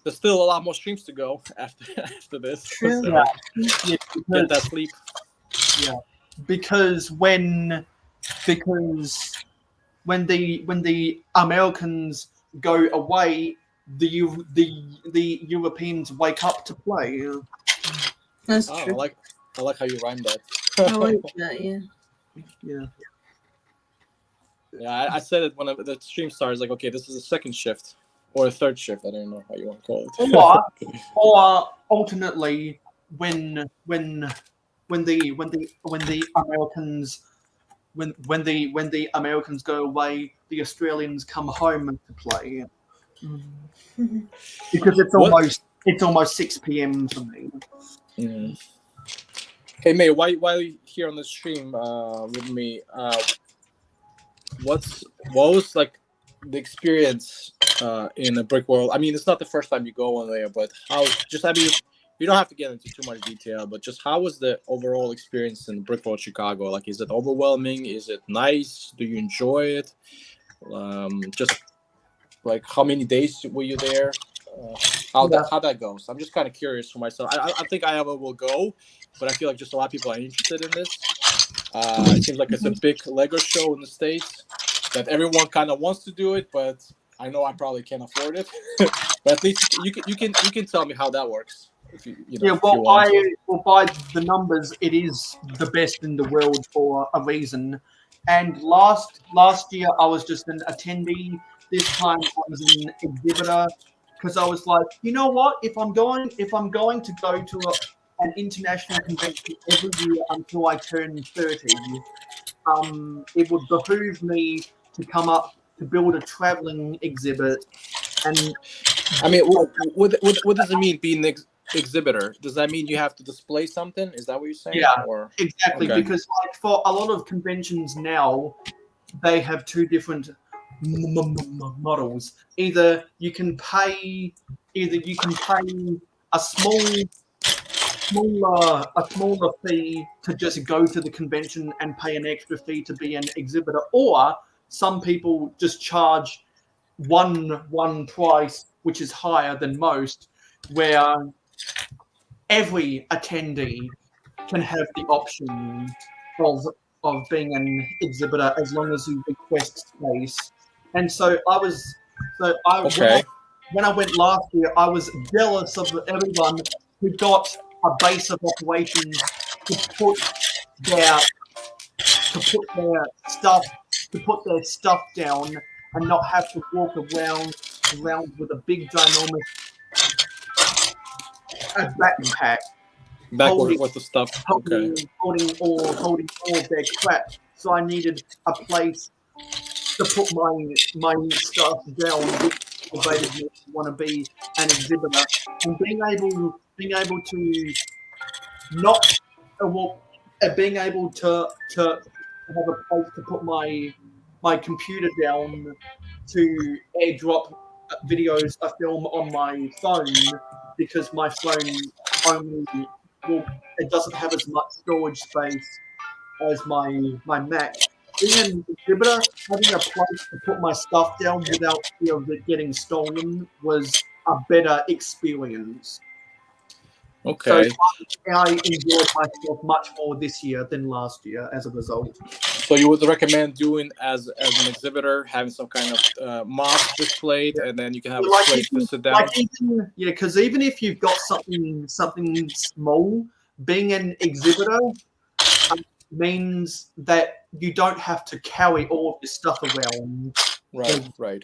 [SPEAKER 1] There's still a lot more streams to go after this.
[SPEAKER 4] True.
[SPEAKER 1] So get that sleep.
[SPEAKER 2] Yeah, because when the Americans go away, the Europeans wake up to play.
[SPEAKER 4] That's
[SPEAKER 1] Oh,
[SPEAKER 4] true.
[SPEAKER 1] I like how you rhymed that.
[SPEAKER 4] I like that, yeah.
[SPEAKER 2] Yeah.
[SPEAKER 1] Yeah, I said it when the stream started. Like, okay, this is a second shift or a third shift. I don't know how you want to call it.
[SPEAKER 2] Or alternately, when the Americans go away, the Australians come home to play. Because it's almost 6 p.m. for me.
[SPEAKER 1] Mm. Hey, May, while you're here on the stream with me, what was like the experience in a brick world? I mean, it's not the first time you go on there, but you don't have to get into too much detail, but just how was the overall experience in brick world Chicago? Like, is it overwhelming? Is it nice? Do you enjoy it? Just like how many days were you there? How that goes? I'm just kind of curious for myself. I think I ever will go, but I feel like just a lot of people are interested in this. It seems like it's a big Lego show in the States that everyone kind of wants to do it, but I know I probably can't afford it. But at least you can tell me how that works.
[SPEAKER 2] By the numbers, it is the best in the world for a reason. And last year I was just an attendee. This time I was an exhibitor because I was like, you know what? If I'm going to go to an international convention every year until I turn 30, it would behoove me to come up to build a traveling exhibit. And
[SPEAKER 1] I mean, what does it mean being an exhibitor? Does that mean you have to display something? Is that what you're saying?
[SPEAKER 2] Yeah,
[SPEAKER 1] or?
[SPEAKER 2] Exactly.
[SPEAKER 1] Okay.
[SPEAKER 2] Because like for a lot of conventions now, they have two different models. Either you can pay a smaller fee to just go to the convention and pay an extra fee to be an exhibitor, or some people just charge one price, which is higher than most, where every attendee can have the option of being an exhibitor as long as you request space. And so when I went last year, I was jealous of everyone who got a base of operations to put their stuff down and not have to walk around around with a big ginormous backpack,
[SPEAKER 1] Backward with the stuff. Okay.
[SPEAKER 2] holding all their crap. So I needed a place to put my stuff down, which motivated me to want to be an exhibitor, and being able to not being able to have a place to put my computer down to airdrop videos I film on my phone, because my phone only it doesn't have as much storage space as my Mac. Being an exhibitor, having a place to put my stuff down without fear of it getting stolen was a better experience.
[SPEAKER 1] Okay.
[SPEAKER 2] So I enjoyed myself much more this year than last year as a result.
[SPEAKER 1] So you would recommend doing as an exhibitor, having some kind of mock displayed, and then you can have a place to sit down.
[SPEAKER 2] Because even if you've got something small, being an exhibitor means that you don't have to carry all of your stuff around.
[SPEAKER 1] Right.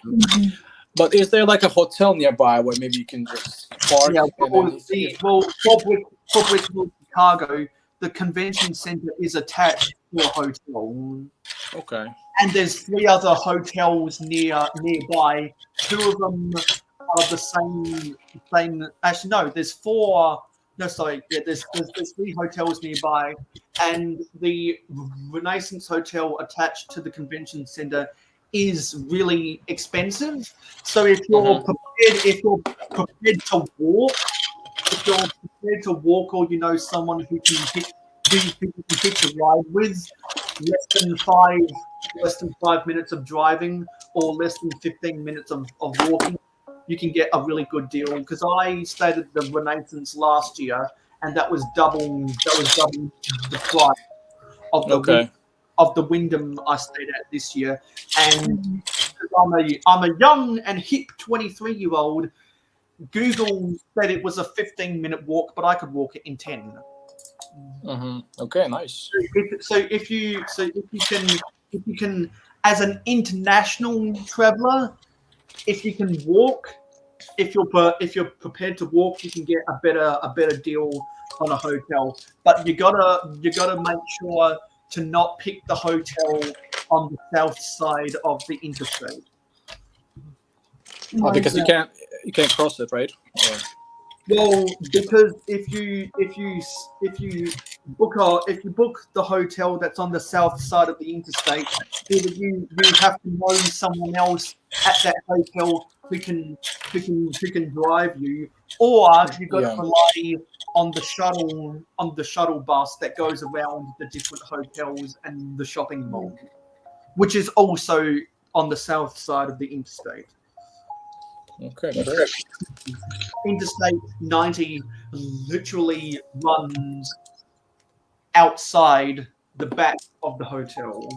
[SPEAKER 1] But is there like a hotel nearby where maybe you can just park?
[SPEAKER 2] For Chicago, the convention center is attached to a hotel.
[SPEAKER 1] Okay.
[SPEAKER 2] And there's 3 other hotels nearby. 2 of them are the same. Actually, no, there's 4. No, sorry. Yeah, there's 3 hotels nearby, and the Renaissance Hotel attached to the convention center is really expensive. So if you're prepared to walk, or you know someone who can hitch a ride with, less than 5 minutes of driving or less than 15 minutes of walking, you can get a really good deal. Because I stayed at the Renaissance last year, and that was double the price of the Wyndham I stayed at this year. And I'm a young and hip 23-year-old. Google said it was a 15-minute walk, but I could walk it in 10.
[SPEAKER 1] Mm-hmm. Okay, nice.
[SPEAKER 2] So if you can, as an international traveler, if you can walk, if you're prepared to walk, you can get a better deal on a hotel. But you gotta make sure to not pick the hotel on the south side of the interstate.
[SPEAKER 1] Because you can't cross it, right? Or...
[SPEAKER 2] Well, because if you book the hotel that's on the south side of the interstate, either you have to know someone else at that hotel who can drive you, or you've got to rely on the shuttle bus that goes around the different hotels and the shopping mall, which is also on the south side of the interstate.
[SPEAKER 1] Okay, great.
[SPEAKER 2] Interstate 90 literally runs outside the back of the hotel,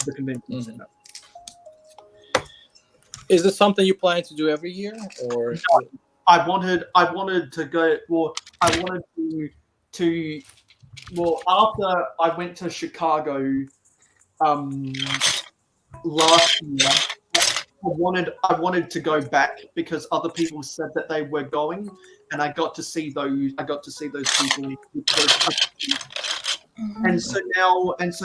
[SPEAKER 2] the convention center. Is this something you plan to do every year, or? No, I wanted to go. Well, I wanted to. Well, after I went to Chicago, last year. I wanted to go back because other people said that they were going, and I got to see those people. And so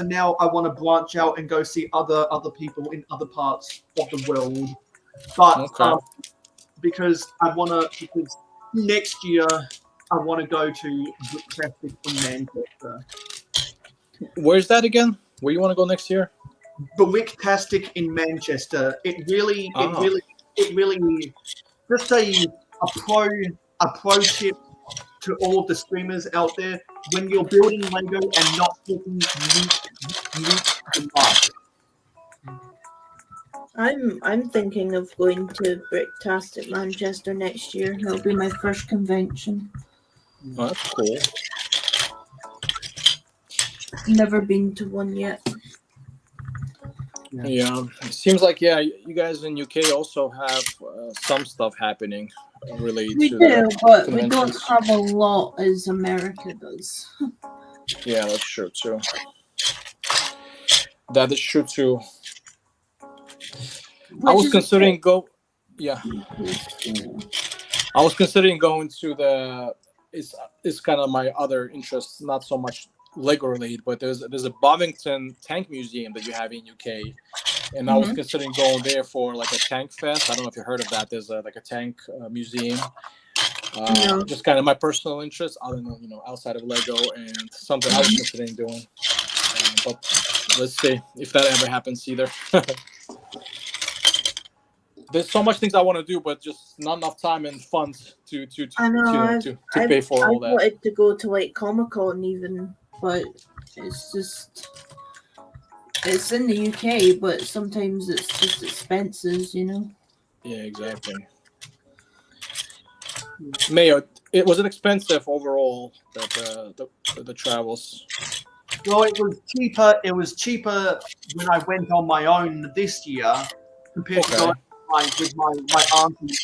[SPEAKER 2] now I want to branch out and go see other people in other parts of the world. But because next year I want to go to Bricktastic in Manchester.
[SPEAKER 1] Where's that again? Where you want to go next year?
[SPEAKER 2] Bricktastic in Manchester. It really just a pro tip to all of the streamers out there: when you're building Lego and not putting meat.
[SPEAKER 4] I'm thinking of going to Bricktastic Manchester next year. That'll be my first convention.
[SPEAKER 1] Oh, that's cool.
[SPEAKER 4] Never been to one yet.
[SPEAKER 1] Yeah, it seems like you guys in UK also have some stuff happening related
[SPEAKER 4] we
[SPEAKER 1] to
[SPEAKER 4] do, but we don't
[SPEAKER 1] conventions.
[SPEAKER 4] have a lot as America does.
[SPEAKER 1] Yeah, that's true too. That is true too. I was considering Yeah. I was considering going to the. It's kind of my other interest, not so much Lego related, but there's a Bovington Tank Museum that you have in UK, and I was considering going there for like a tank fest. I don't know if you heard of that. There's like a tank museum.
[SPEAKER 4] No.
[SPEAKER 1] Just kind of my personal interest, other than outside of Lego, and something I was considering doing. But let's see if that ever happens either. There's so much things I want to do, but just not enough time and funds to pay for all that.
[SPEAKER 4] I wanted to go to like Comic-Con even, but it's in the UK, but sometimes it's just expenses,
[SPEAKER 1] Yeah, exactly. Mayo, was it expensive overall the travels?
[SPEAKER 2] Well, it was cheaper. It was cheaper when I went on my own this year compared to going with my auntie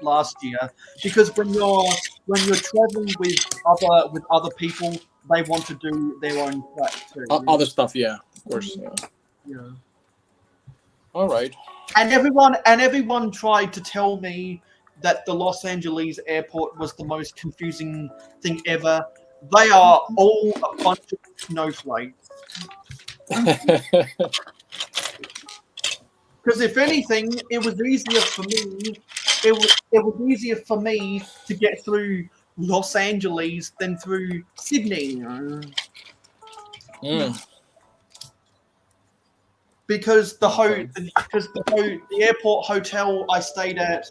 [SPEAKER 2] last year, because when you're traveling with other people, they want to do their own crap too.
[SPEAKER 1] Other stuff, yeah, of course.
[SPEAKER 2] Yeah.
[SPEAKER 1] All right.
[SPEAKER 2] And everyone tried to tell me that the Los Angeles airport was the most confusing thing ever. They are all a bunch of snowflakes. Because if anything, it was easier for me. It was easier for me to get through Los Angeles than through Sydney. Because the airport hotel I stayed at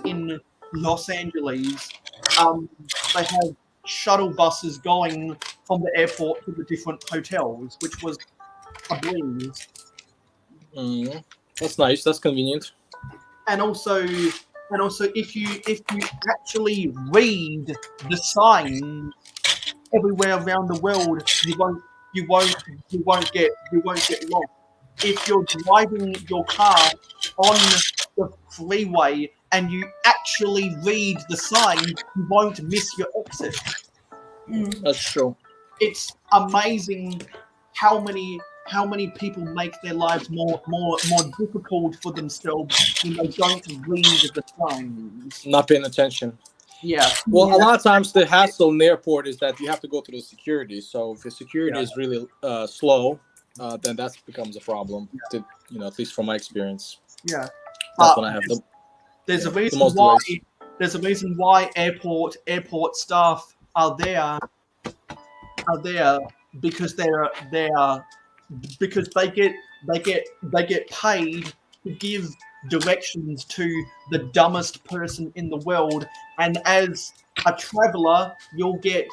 [SPEAKER 2] in Los Angeles, they had shuttle buses going from the airport to the different hotels, which was a breeze.
[SPEAKER 1] That's nice. That's convenient.
[SPEAKER 2] And also, if you actually read the signs everywhere around the world, you won't get lost. If you're driving your car on the freeway and you actually read the sign, you won't miss your exit.
[SPEAKER 1] That's true.
[SPEAKER 2] It's amazing how many people make their lives more difficult for themselves when they don't read the signs.
[SPEAKER 1] Not paying attention.
[SPEAKER 2] Yeah.
[SPEAKER 1] Well, a lot of times the hassle in the airport is that you have to go through the security. So if the security is really slow, then that becomes a problem. To, at least from my experience.
[SPEAKER 2] Yeah.
[SPEAKER 1] That's when I have the.
[SPEAKER 2] There's a reason why. Delays. There's a reason why airport staff are there. Because because they get paid to give directions to the dumbest person in the world, and as a traveler, you'll get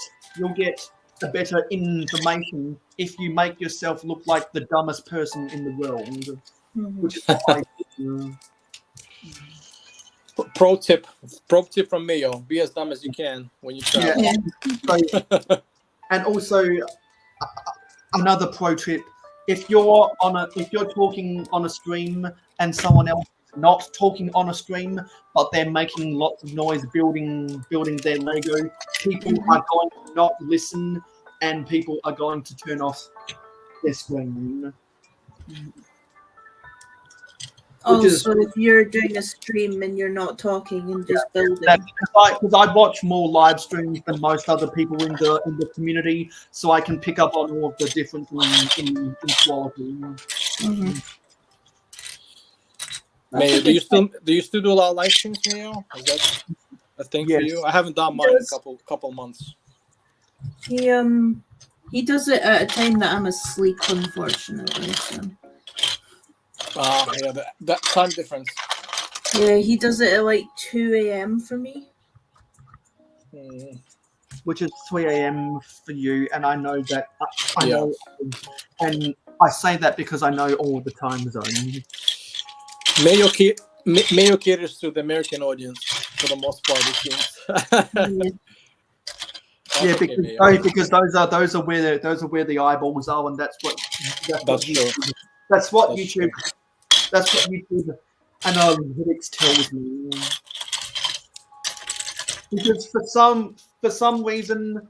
[SPEAKER 2] a better information if you make yourself look like the dumbest person in the world. Which is why.
[SPEAKER 1] Pro tip from Mayo: be as dumb as you can when you travel.
[SPEAKER 2] Yeah. And also, another pro tip: if you're talking on a stream and someone else is not talking on a stream, but they're making lots of noise building their Lego, people are going to not listen, and people are going to turn off their screen.
[SPEAKER 4] So if you're doing a stream and you're not talking and just building,
[SPEAKER 2] because I watch more live streams than most other people in the community, so I can pick up on all of the difference in quality.
[SPEAKER 1] Mayo, do you still do a lot of live streams, Mayo? Is that a thing for you? I haven't done mine in a couple months.
[SPEAKER 4] He does it at a time that I'm asleep, unfortunately. So.
[SPEAKER 1] Yeah, that time difference.
[SPEAKER 4] Yeah, he does it at like 2 a.m. for me.
[SPEAKER 2] Which is 3 a.m. for you, and I know that. I know, and I say that because I know all the time zones.
[SPEAKER 1] Mayo caters to the American audience for the most part, it seems.
[SPEAKER 2] Because those are where the eyeballs are, and that's what YouTube analytics tells me. Because for some reason,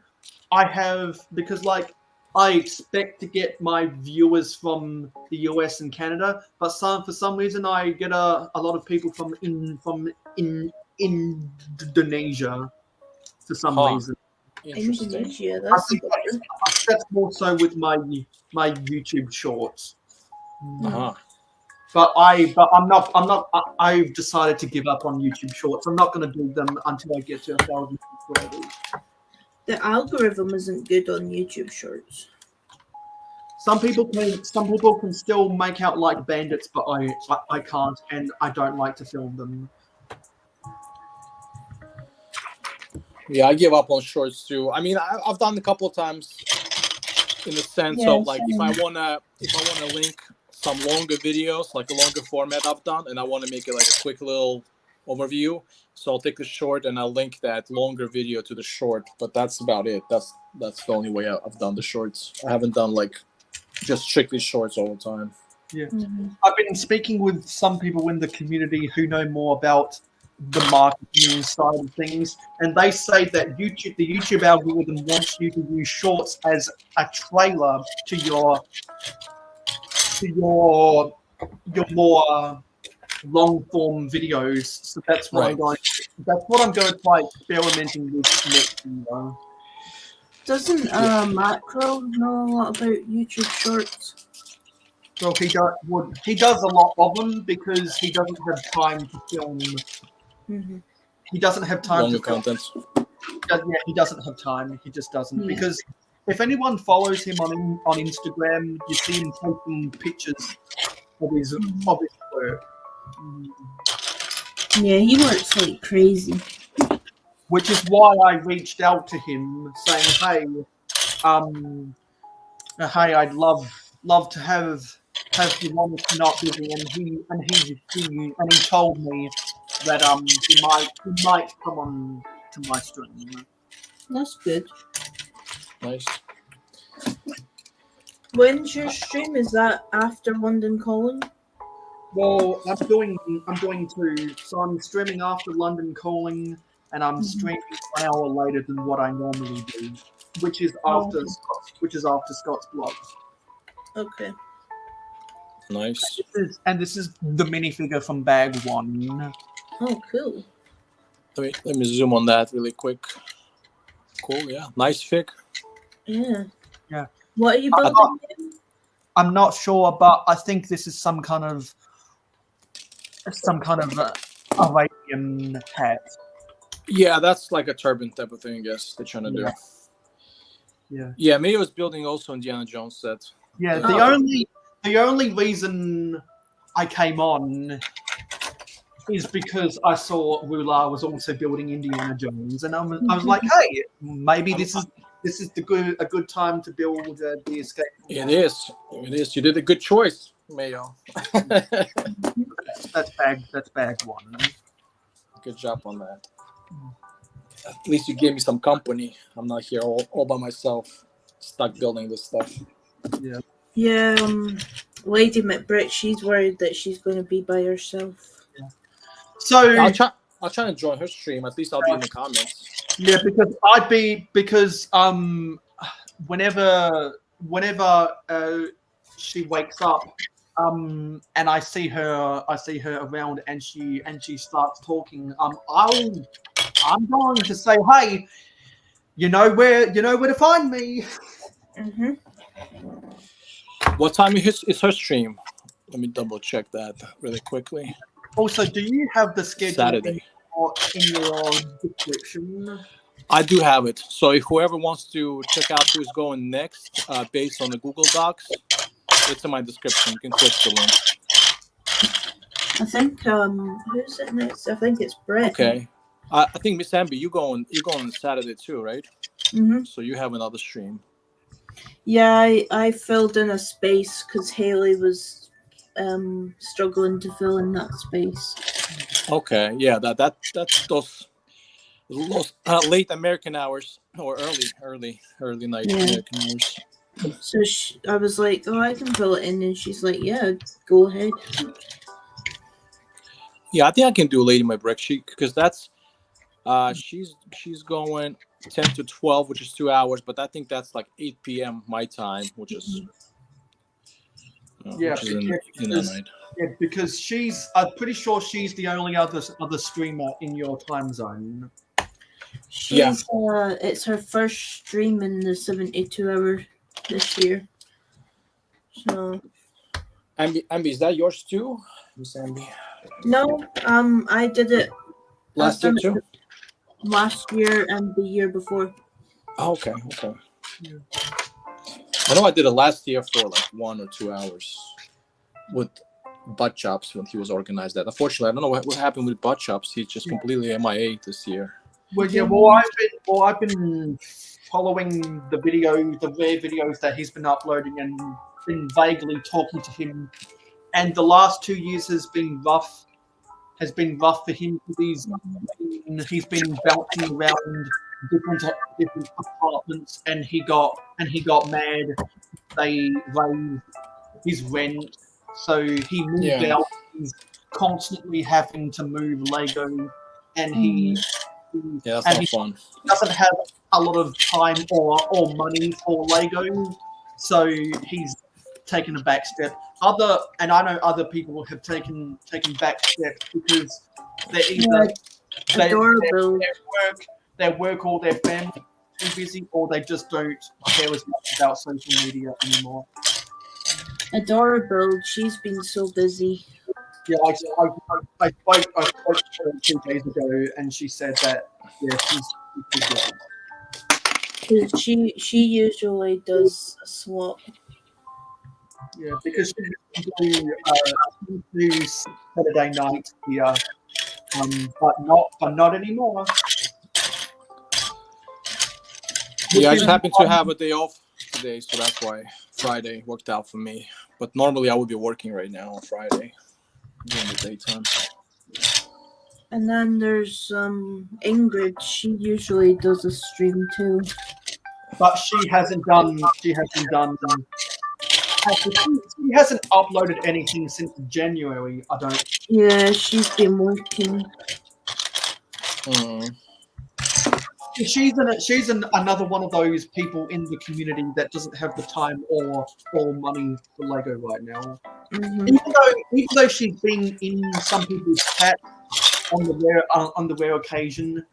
[SPEAKER 2] I have, because like I expect to get my viewers from the US and Canada, but for some reason I get a lot of people from Indonesia for some reason.
[SPEAKER 1] Interesting.
[SPEAKER 4] Indonesia,
[SPEAKER 2] I
[SPEAKER 4] that's
[SPEAKER 2] think that's more so with my YouTube shorts. But I've decided to give up on YouTube shorts. I'm not going to do them until I get to 1,000 subscribers.
[SPEAKER 4] The algorithm isn't good on YouTube Shorts.
[SPEAKER 2] Some people can still make out like bandits, but I can't, and I don't like to film them.
[SPEAKER 1] Yeah, I give up on shorts too. I mean, I've done a couple of times in the sense of like if I wanna link some longer videos, like a longer format I've done, and I want to make it like a quick little overview. So I'll take the short and I'll link that longer video to the short. But that's about it. That's the only way I've done the shorts. I haven't done like just strictly shorts all the time.
[SPEAKER 2] Yeah, I've been speaking with some people in the community who know more about the marketing side of things, and they say that the YouTube algorithm wants you to use shorts as a trailer to your more long form videos. So that's what I'm going to try experimenting with next year.
[SPEAKER 4] Doesn't Macro know a lot about YouTube Shorts?
[SPEAKER 2] Well, he does a lot of them because he doesn't have time to film. He doesn't have time
[SPEAKER 1] Longer
[SPEAKER 2] to film
[SPEAKER 1] content.
[SPEAKER 2] He doesn't have time. He just doesn't because if anyone follows him on Instagram, you see him taking pictures of his work.
[SPEAKER 4] Yeah, he works like crazy.
[SPEAKER 2] Which is why I reached out to him saying, hey, I'd love to have you on if you're not busy, and he told me that he might come on to my stream.
[SPEAKER 4] That's good.
[SPEAKER 1] Nice.
[SPEAKER 4] When's your stream? Is that after London Calling?
[SPEAKER 2] Well, I'm streaming after London Calling, and I'm streaming 1 hour later than what I normally do, which is after Scott's vlogs.
[SPEAKER 4] Okay.
[SPEAKER 1] Nice.
[SPEAKER 2] This is the minifigure from bag 1.
[SPEAKER 4] Oh, cool.
[SPEAKER 1] Let me zoom on that really quick. Cool, yeah. Nice fig.
[SPEAKER 4] Yeah.
[SPEAKER 2] Yeah.
[SPEAKER 4] What are you building?
[SPEAKER 2] I'm not sure, but I think this is some kind of Arabian hat.
[SPEAKER 1] Yeah, that's like a turban type of thing, I guess they're trying to do.
[SPEAKER 2] Yeah.
[SPEAKER 1] Yeah, Mayo was building also Indiana Jones set.
[SPEAKER 2] Yeah, the only reason I came on is because I saw Rula was also building Indiana Jones, and I was like, hey, maybe this is a good time to build the escape.
[SPEAKER 1] It is. You did a good choice, Mayo.
[SPEAKER 2] That's bag 1.
[SPEAKER 1] Good job on that. At least you gave me some company. I'm not here all by myself, stuck building this stuff.
[SPEAKER 2] Yeah.
[SPEAKER 4] Yeah, Lady McBrick, she's worried that she's going to be by herself.
[SPEAKER 2] Yeah. So
[SPEAKER 1] I'll try to join her stream. At least I'll be in the comments.
[SPEAKER 2] Yeah, because whenever she wakes up, and I see her around, and she starts talking, I'm going to say, hey, you know where to find me.
[SPEAKER 4] Mm-hmm.
[SPEAKER 1] What time is her stream? Let me double check that really quickly.
[SPEAKER 2] Also, do you have the schedule
[SPEAKER 1] Saturday
[SPEAKER 2] in your description?
[SPEAKER 1] I do have it. So if whoever wants to check out who's going next, based on the Google Docs, it's in my description. You can click the link.
[SPEAKER 4] I think who's it next? I think it's Brett.
[SPEAKER 1] Okay. I think Miss Amber, you're going on Saturday too, right?
[SPEAKER 4] Mm-hmm.
[SPEAKER 1] So you have another stream.
[SPEAKER 4] Yeah, I filled in a space because Haley was struggling to fill in that space.
[SPEAKER 1] Okay, yeah, that's those late American hours or early night American hours.
[SPEAKER 4] So I was like, oh, I can fill it in, and she's like, yeah, go ahead.
[SPEAKER 1] Yeah, I think I can do Lady My Brick Sheet because that's She's going 10 to 12, which is 2 hours, but I think that's like 8 p.m. my time, which is
[SPEAKER 2] Yeah,
[SPEAKER 1] which is in the
[SPEAKER 2] because,
[SPEAKER 1] night.
[SPEAKER 2] yeah, because I'm pretty sure she's the only other streamer in your time zone.
[SPEAKER 4] She's it's her first stream in the 72-hour this year. So
[SPEAKER 1] Ambi, is that yours too, Miss Ambi?
[SPEAKER 4] no, I did it
[SPEAKER 1] Last year too?
[SPEAKER 4] last year and the year before.
[SPEAKER 1] Oh, okay. Yeah. I know I did it last year for like 1 or 2 hours with Butt Chops when he was organized that. Unfortunately, I don't know what happened with Butt Chops. He's just completely MIA this year.
[SPEAKER 2] Well, yeah. I've been following the rare videos that he's been uploading and been vaguely talking to him. And the last 2 years has been rough. Has been rough for him because he's been bouncing around different apartments, and he got mad. They raised his rent, so he moved out. He's constantly having to move Lego, and
[SPEAKER 1] that's not fun.
[SPEAKER 2] He doesn't have a lot of time or money for Lego, so he's taken a back step. I know other people have taken back steps because they're either their work or their family is too busy, or they just don't care as much about social media anymore.
[SPEAKER 4] Adorable, she's been so busy.
[SPEAKER 2] Yeah, I spoke to her 2 days ago, and she said that she's busy.
[SPEAKER 4] She usually does a swap.
[SPEAKER 2] Yeah, because she do Saturday night here, but not anymore.
[SPEAKER 1] Yeah, I just happened to have a day off today, so that's why Friday worked out for me. But normally I would be working right now on Friday during the daytime.
[SPEAKER 4] And then there's Ingrid. She usually does a stream too,
[SPEAKER 2] but she hasn't uploaded anything since January. I don't.
[SPEAKER 4] Yeah, she's been working.
[SPEAKER 2] She's another one of those people in the community that doesn't have the time or money for Lego right now.
[SPEAKER 4] Mm-hmm.
[SPEAKER 2] Even though she's been in some people's chat on the rare occasion,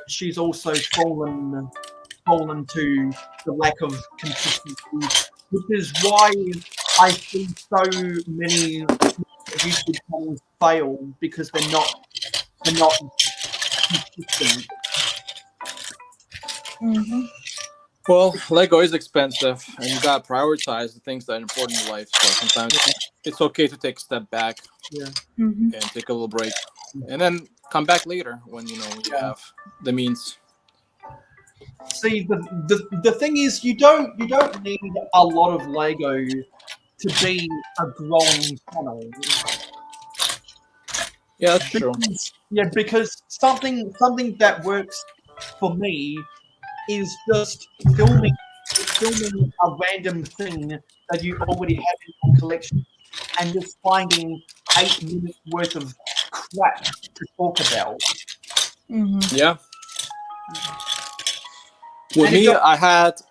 [SPEAKER 2] she's also fallen to the lack of consistency, which is why I see so many YouTube channels fail, because they're not consistent.
[SPEAKER 4] Mm-hmm.
[SPEAKER 1] Well, Lego is expensive, and you gotta prioritize the things that are important in life. So sometimes it's okay to take a step back, and take a little break, and then come back later when you have the means.
[SPEAKER 2] See, the thing is, you don't need a lot of Lego to be a growing channel.
[SPEAKER 1] Yeah, that's true.
[SPEAKER 2] Yeah, because something that works for me is just filming a random thing that you already have in your collection and just finding 8 minutes worth of crap to talk about.
[SPEAKER 4] Mm-hmm.
[SPEAKER 1] Yeah. With me, I had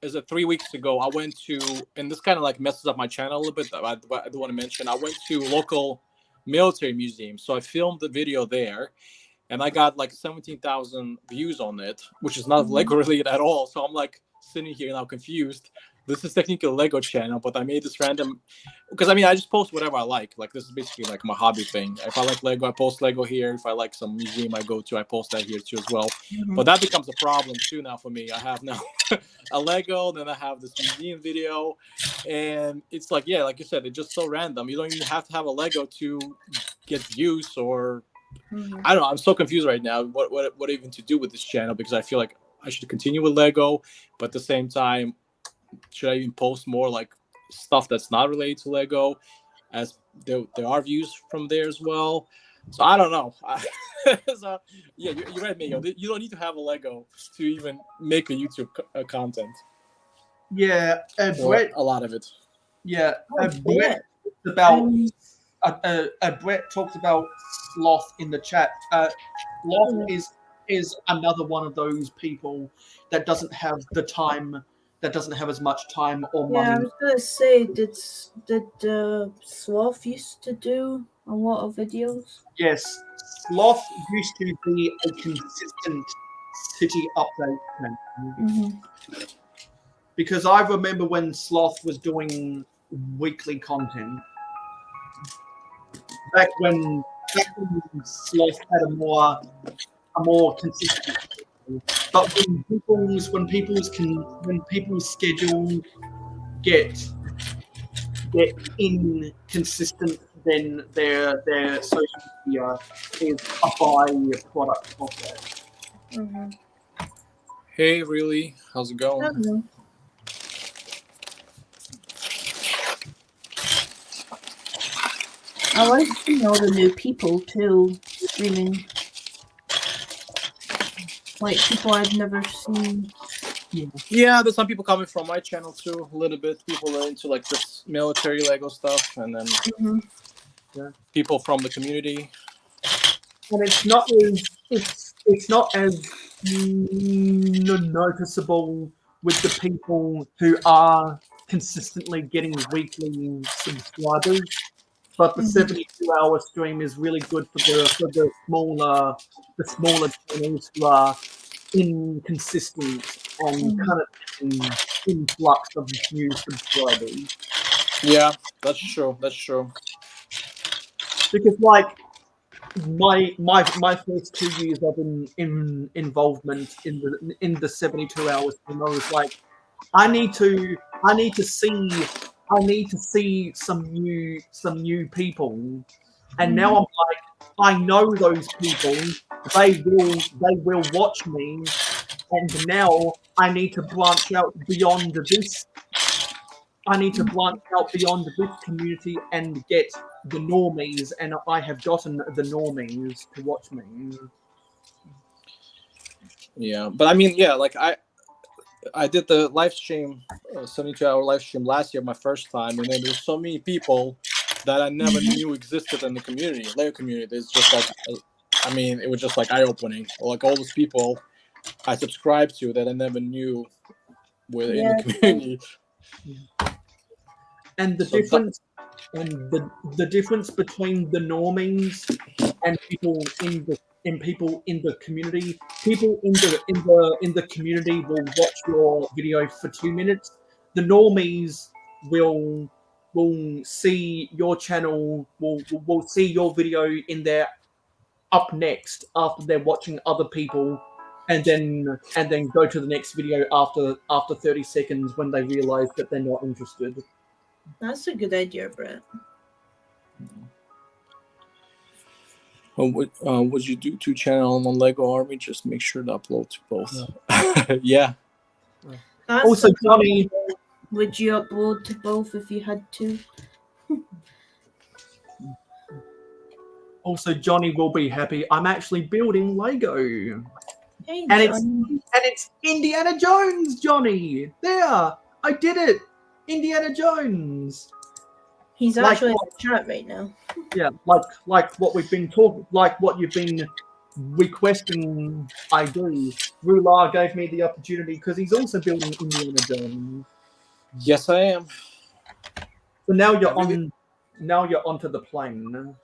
[SPEAKER 1] is it 3 weeks ago, I went to, and this kind of like messes up my channel a little bit, I do want to mention, I went to local military museum. So I filmed the video there, and I got like 17,000 views on it, which is not Lego related at all. So I'm like sitting here now confused. This is technically a Lego channel, but I made this random, because I mean, I just post whatever I like. Like, this is basically like my hobby thing. If I like Lego, I post Lego here. If I like some museum I go to, I post that here too as well. But that becomes a problem too now for me. I have now a Lego, then I have this museum video, and it's like, yeah, like you said, it's just so random. You don't even have to have a Lego to get views, or I don't know. I'm so confused right now. What even to do with this channel, because I feel like I should continue with Lego, but at the same time, should I even post more like stuff that's not related to Lego, as there are views from there as well? So I don't know. So, yeah, you're right, Mayo. You don't need to have a Lego to even make a YouTube content.
[SPEAKER 2] Yeah,
[SPEAKER 1] Brett, a lot of it.
[SPEAKER 2] Yeah, Brett, about Brett talked about Sloth in the chat. Sloth is another one of those people that doesn't have the time, that doesn't have as much time or
[SPEAKER 4] Yeah, I
[SPEAKER 2] money.
[SPEAKER 4] was gonna say, did Sloth used to do a lot of videos?
[SPEAKER 2] Yes, Sloth used to be a consistent city update man.
[SPEAKER 4] Mm-hmm.
[SPEAKER 2] Because I remember when Sloth was doing weekly content. Back when Sloth had a more consistent schedule. But when people's schedule get inconsistent, then their social media is a byproduct of that.
[SPEAKER 4] Mm-hmm.
[SPEAKER 1] Hey, really? How's it
[SPEAKER 4] I
[SPEAKER 1] going?
[SPEAKER 4] don't know. I like seeing all the new people too streaming. Like people I've never seen.
[SPEAKER 1] Yeah, there's some people coming from my channel too. A little bit. People are into like this military Lego stuff, and then
[SPEAKER 4] Mm-hmm.
[SPEAKER 1] people from the community.
[SPEAKER 2] And it's not as noticeable with the people who are consistently getting weekly subscribers. But the 72-hour stream is really good for the smaller channels who are inconsistent and kind of an influx of new subscribers.
[SPEAKER 1] Yeah, that's true. That's true.
[SPEAKER 2] Because like my first 2 years of involvement in the 72 hours stream, I was like, I need to see some new people. And now I'm like, I know those people. They will watch me. And now I need to branch out beyond this. I need to branch out beyond this community and get the normies. And I have gotten the normies to watch me.
[SPEAKER 1] Yeah, but I mean, yeah, like I did the live stream, 72-hour live stream last year, my first time, and then there was so many people that I never knew existed in the community, Lego community. It's just like, I mean, it was just like eye-opening. Like all those people I subscribed to that I never knew were in the community.
[SPEAKER 2] And the difference, the difference between the normies and people in the community, people in the community will watch your video for 2 minutes. The normies will see your channel, will see your video in there up next after they're watching other people, and then go to the next video after 30 seconds when they realize that they're not interested.
[SPEAKER 4] That's a good idea, Brett.
[SPEAKER 1] Would you do 2 channels on Lego Army? Just make sure to upload to both. Yeah.
[SPEAKER 2] Also, Johnny,
[SPEAKER 4] would you upload to both if you had to?
[SPEAKER 2] Also, Johnny will be happy. I'm actually building Lego.
[SPEAKER 4] Hey,
[SPEAKER 2] and it's Indiana Jones, Johnny. There, I did it. Indiana Jones.
[SPEAKER 4] He's actually in the chat right now.
[SPEAKER 2] Yeah, like what we've been talking, like what you've been requesting I do. Rula gave me the opportunity because he's also building Indiana Jones.
[SPEAKER 1] Yes, I am.
[SPEAKER 2] So now you're onto the plane.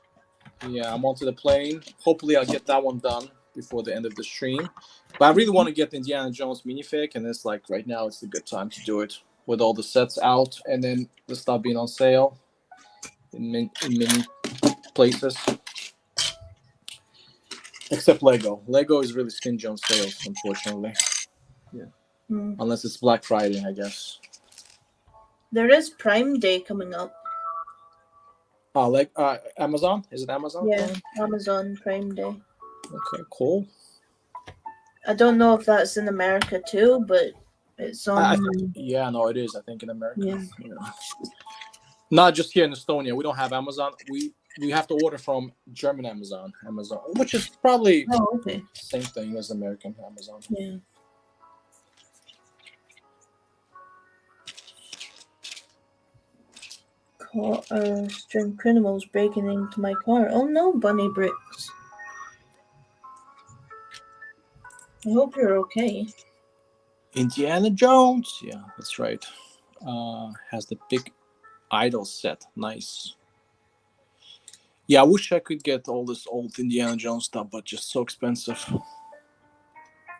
[SPEAKER 1] Yeah, I'm onto the plane. Hopefully, I'll get that one done before the end of the stream. But I really want to get the Indiana Jones minifig, and it's like right now it's a good time to do it with all the sets out and then the stuff being on sale in many places. Except Lego. Lego is really stingy on sales, unfortunately.
[SPEAKER 2] Yeah.
[SPEAKER 1] Unless it's Black Friday, I guess.
[SPEAKER 4] There is Prime Day coming up.
[SPEAKER 1] Oh, like Amazon? Is it Amazon?
[SPEAKER 4] Yeah, Amazon Prime Day.
[SPEAKER 1] Okay, cool.
[SPEAKER 4] I don't know if that's in America too, but it's on.
[SPEAKER 1] Yeah, no, it is. I think in America.
[SPEAKER 4] Yeah.
[SPEAKER 1] Not just here in Estonia. We don't have Amazon. We have to order from German Amazon, which is probably same thing as American Amazon.
[SPEAKER 4] Yeah. What are string criminals breaking into my car? Oh no, Bunny Bricks. I hope you're okay.
[SPEAKER 1] Indiana Jones. Yeah, that's right. Has the big idol set. Nice. Yeah, I wish I could get all this old Indiana Jones stuff, but just so expensive.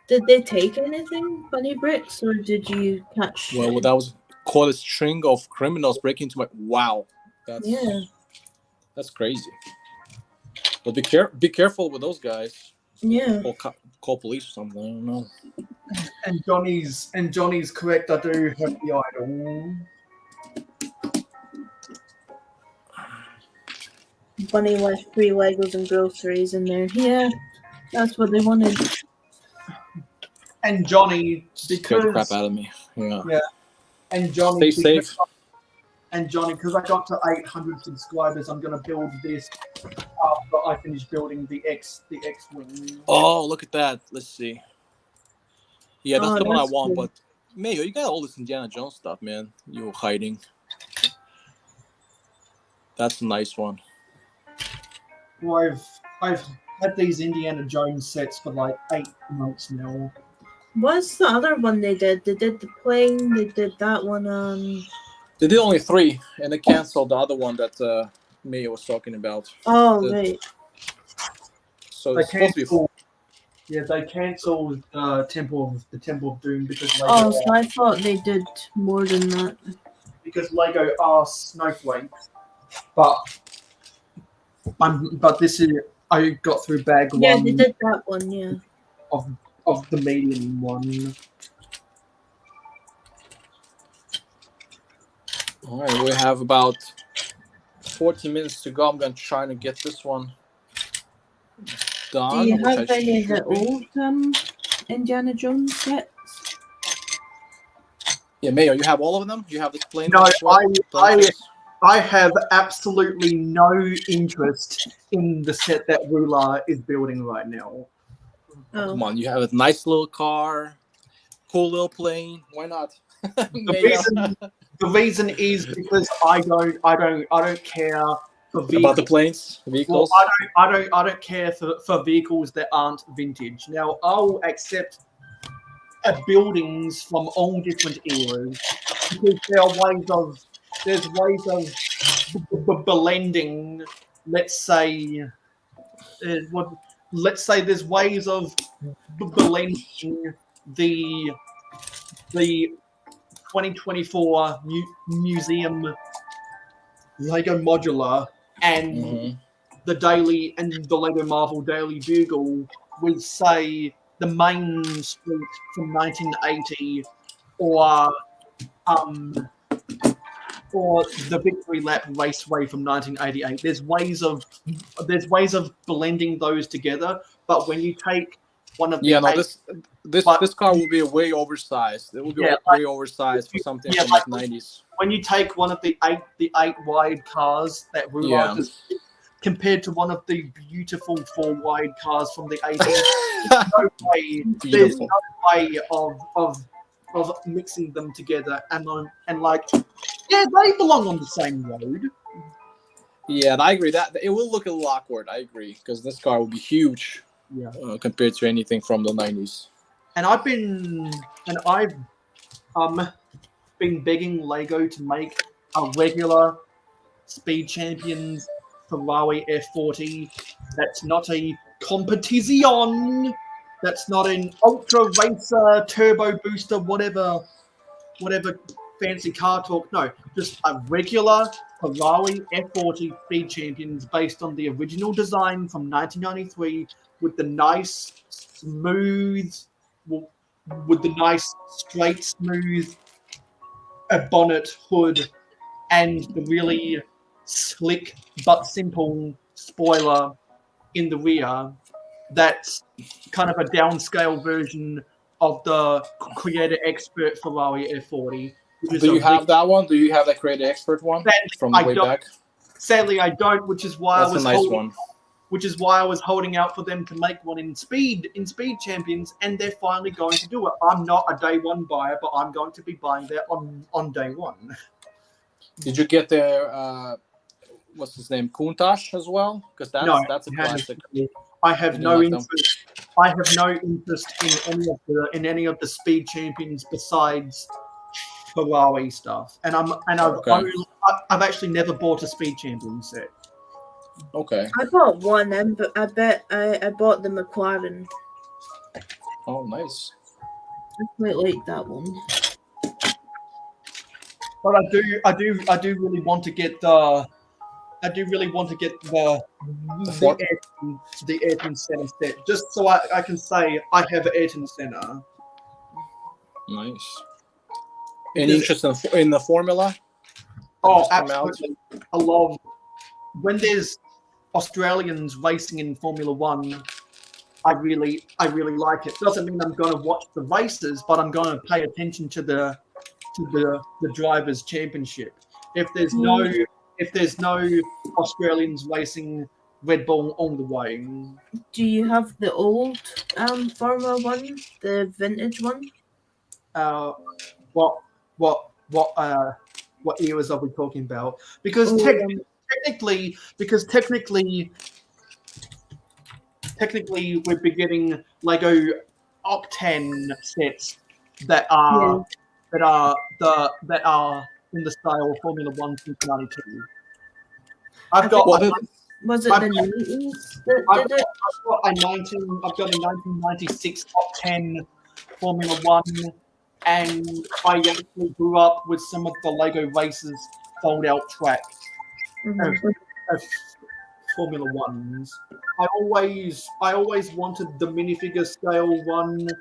[SPEAKER 4] Did they take anything, Bunny Bricks, or did you catch?
[SPEAKER 1] Well, that was called a string of criminals breaking into my. Wow, that's crazy. But be careful with those guys.
[SPEAKER 4] Yeah.
[SPEAKER 1] Call police or something. I don't know.
[SPEAKER 2] And Johnny's correct. I do have the idol.
[SPEAKER 4] Bunny left 3 Legos and groceries in there. Yeah, that's what they wanted.
[SPEAKER 2] And Johnny,
[SPEAKER 1] Scared the crap out of me. Yeah.
[SPEAKER 2] And Johnny,
[SPEAKER 1] Stay safe.
[SPEAKER 2] And Johnny, because I got to 800 subscribers, I'm gonna build this after I finish building the X-wing.
[SPEAKER 1] Oh, look at that. Let's see. Yeah, that's the one I want.
[SPEAKER 4] Cool.
[SPEAKER 1] But Mayo, you got all this Indiana Jones stuff, man. You were hiding. That's a nice one.
[SPEAKER 2] Well, I've had these Indiana Jones sets for like 8 months now.
[SPEAKER 4] What's the other one they did? They did the plane. They did that one.
[SPEAKER 1] They did only 3, and they canceled the other one that Mayo was talking about.
[SPEAKER 4] Oh, right.
[SPEAKER 1] So it's supposed to be.
[SPEAKER 2] Yeah, they cancelled the Temple of Doom because Lego.
[SPEAKER 4] Oh, so I thought they did more than that.
[SPEAKER 2] Because Lego are snowflakes, but this is I got through bag 1.
[SPEAKER 4] Yeah, they did that one. Yeah.
[SPEAKER 2] Of the medium one.
[SPEAKER 1] All right, we have about 40 minutes to go. I'm going to try to get this one done.
[SPEAKER 4] Do you have any of the old Indiana Jones sets?
[SPEAKER 1] Yeah, Mayo, you have all of them? You have this plane?
[SPEAKER 2] No,
[SPEAKER 1] well?
[SPEAKER 2] I have absolutely no interest in the set that Rula is building right now.
[SPEAKER 1] Oh. Come on, you have a nice little car, cool little plane. Why not?
[SPEAKER 2] The reason is because I don't care for vehicles.
[SPEAKER 1] About the vehicles.
[SPEAKER 2] Well, I don't care for vehicles that aren't vintage. Now I'll accept buildings from all different eras because there's ways of blending. Let's say there's ways of blending the 2024 museum Lego modular and the Lego Marvel Daily Bugle with, say, the Main Street from 1980 or the Victory Lap Raceway from 1988. There's ways of blending those together, but when you take one of the
[SPEAKER 1] this car will be way oversized. It will be way oversized for something from like 90s.
[SPEAKER 2] When you take one of the eight wide cars that Rula does, compared to one of the beautiful 4 wide cars from the 80s, there's no way of mixing them together and they belong on the same road.
[SPEAKER 1] Yeah, and I agree that it will look a little awkward. I agree because this car will be huge.
[SPEAKER 2] Yeah.
[SPEAKER 1] Compared to anything from the 90s.
[SPEAKER 2] And I've been begging Lego to make a regular Speed Champions Ferrari F40 that's not a competition, that's not an ultra racer, turbo booster, whatever fancy car talk. No, just a regular Ferrari F40 Speed Champions based on the original design from 1993 with the nice smooth, straight smooth bonnet, hood, and the really slick but simple spoiler in the rear. That's kind of a downscale version of the Creator Expert Ferrari F40.
[SPEAKER 1] Do you have that one? Do you have that Creator Expert one from way back?
[SPEAKER 2] Sadly, I don't, which is why
[SPEAKER 1] That's a nice one.
[SPEAKER 2] Which is why I was holding out for them to make one in Speed Champions, and they're finally going to do it. I'm not a day one buyer, but I'm going to be buying that on day one.
[SPEAKER 1] Did you get their what's his name, Kuntash as well? Because that's a classic.
[SPEAKER 2] I have
[SPEAKER 1] You
[SPEAKER 2] no
[SPEAKER 1] like them?
[SPEAKER 2] interest. I have no interest in any of the speed champions besides Ferrari stuff. And
[SPEAKER 1] Okay.
[SPEAKER 2] I've actually never bought a speed champion set.
[SPEAKER 1] Okay.
[SPEAKER 4] I bought one, but I bet I bought the McLaren.
[SPEAKER 1] Oh, nice.
[SPEAKER 4] I quite like that one.
[SPEAKER 2] But I do really want to get the Ayrton Senna set, just so I can say I have Ayrton Senna.
[SPEAKER 1] Nice. Any interest in the formula?
[SPEAKER 2] Oh, absolutely. I love when there's Australians racing in Formula One. I really like it. Doesn't mean I'm going to watch the races, but I'm going to pay attention to the drivers' championship. If there's no Australians racing Red Bull on the way.
[SPEAKER 4] Do you have the old Formula One, the vintage one?
[SPEAKER 2] What eras are we talking about? Because technically we'd be getting Lego Octane sets that are in the style of Formula One since '92.
[SPEAKER 4] Was it
[SPEAKER 2] I've
[SPEAKER 4] the
[SPEAKER 2] got-
[SPEAKER 4] 90s that
[SPEAKER 2] I've
[SPEAKER 4] did it?
[SPEAKER 2] got a 1996 Octane Formula One, and I actually grew up with some of the Lego Racers fold-out track of Formula Ones. I always wanted the minifigure scale one that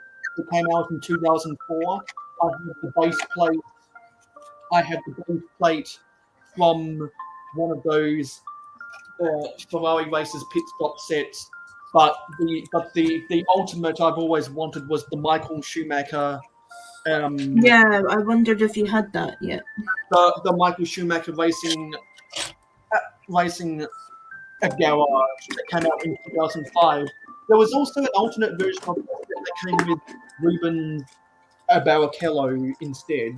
[SPEAKER 2] came out in 2004. I have the base plate from one of those Ferrari Racers pit stop sets. But the ultimate I've always wanted was the Michael Schumacher.
[SPEAKER 4] Yeah, I wondered if you had that yet.
[SPEAKER 2] The Michael Schumacher racing a garage that came out in 2005. There was also an alternate version of it that came with Ruben Barrichello instead.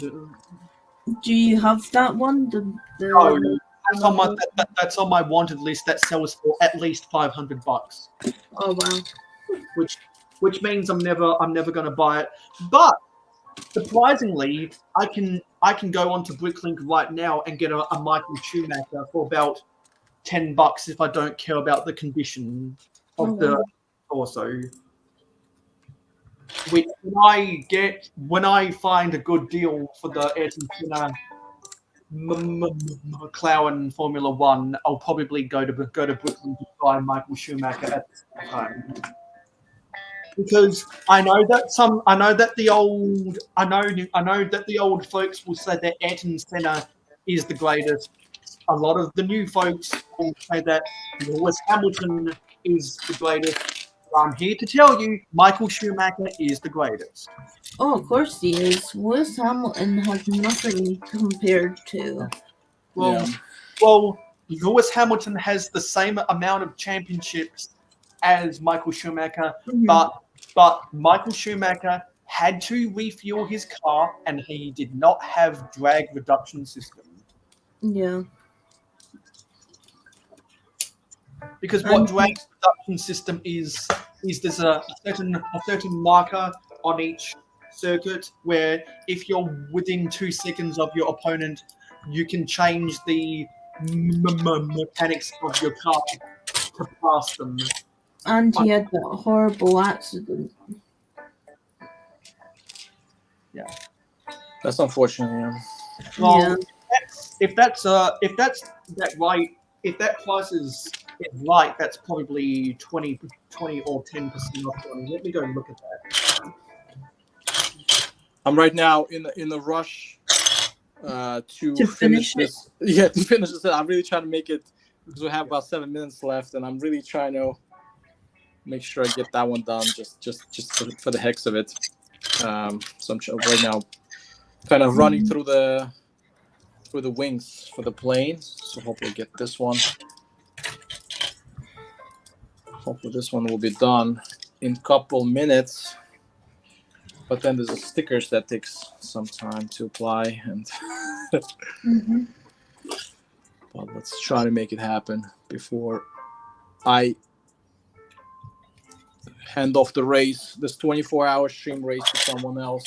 [SPEAKER 4] Do you have that one?
[SPEAKER 2] No, that's on my wanted list. That sells for at least $500,
[SPEAKER 4] Oh wow!
[SPEAKER 2] which means I'm never going to buy it. But surprisingly, I can go onto Bricklink right now and get a Michael Schumacher for about $10 if I don't care about the condition of the torso. Which when I find a good deal for the Ayrton Senna McLaren Formula One, I'll probably go to Brooklyn to buy Michael Schumacher at the same time. Because I know that the old folks will say that Ayrton Senna is the greatest. A lot of the new folks will say that Lewis Hamilton is the greatest. I'm here to tell you, Michael Schumacher is the greatest.
[SPEAKER 4] Oh, of course he is. Lewis Hamilton has nothing compared to.
[SPEAKER 2] Well, Lewis Hamilton has the same amount of championships as Michael Schumacher, but Michael Schumacher had to refuel his car, and he did not have drag reduction system.
[SPEAKER 4] Yeah.
[SPEAKER 2] Because what drag reduction system is there's a certain marker on each circuit where if you're within 2 seconds of your opponent, you can change the mechanics of your car to pass them.
[SPEAKER 4] And he had that horrible accident.
[SPEAKER 2] Yeah,
[SPEAKER 1] That's unfortunate. Yeah.
[SPEAKER 2] well,
[SPEAKER 4] Yeah.
[SPEAKER 2] if that price is right, that's probably 20 or 10% off. Let me go and look at that.
[SPEAKER 1] I'm right now in the rush to finish this. Yeah, to finish this. I'm really trying to make it because we have about 7 minutes left, and I'm really trying to make sure I get that one done just for the heck of it. So I'm right now kind of running through the wings for the plane. So hopefully get this one. Hopefully this one will be done in a couple minutes. But then there's the stickers that takes some time to apply, and But let's try to make it happen before I hand off the race, this 24-hour stream race, to someone else.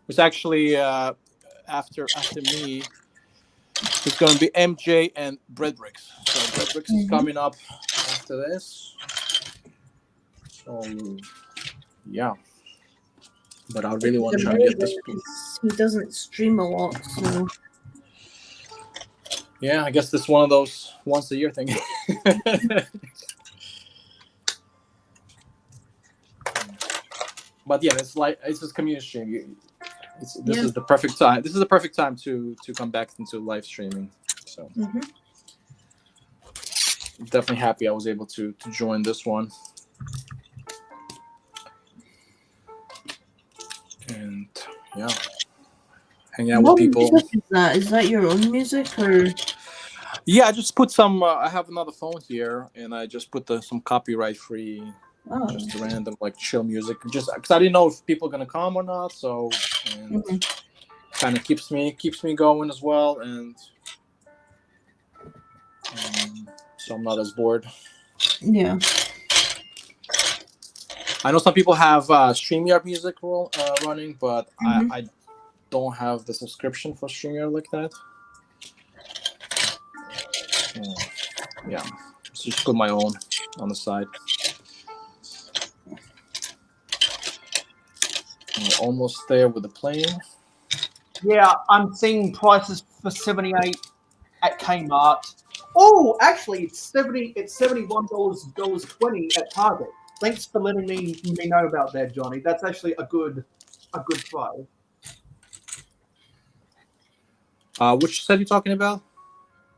[SPEAKER 1] It's actually after me. It's going to be MJ and Bread Bricks. So Bread Bricks is coming up after this. So yeah, but I really want to try to get this.
[SPEAKER 4] He doesn't stream a lot, so
[SPEAKER 1] yeah, I guess this is one of those once a year thing. But yeah, it's just community stream. This is the perfect time. This is the perfect time to come back into live streaming. So definitely happy I was able to join this one. And yeah, hang out with people.
[SPEAKER 4] What music is that your own music or?
[SPEAKER 1] Yeah, I just put some. I have another phone here, and I just put some copyright-free, just random like chill music. Just because I didn't know if people are gonna come or not, so kind of keeps me going as well, and so I'm not as bored.
[SPEAKER 4] Yeah.
[SPEAKER 1] I know some people have StreamYard music running, but I don't have the subscription for StreamYard like that. Yeah, so just put my own on the side. We're almost there with the plane.
[SPEAKER 2] Yeah, I'm seeing prices for 78 at Kmart. Oh, actually, it's $71.20 at Target. Thanks for letting me know about that, Johnny. That's actually a good price.
[SPEAKER 1] Which set are you talking about?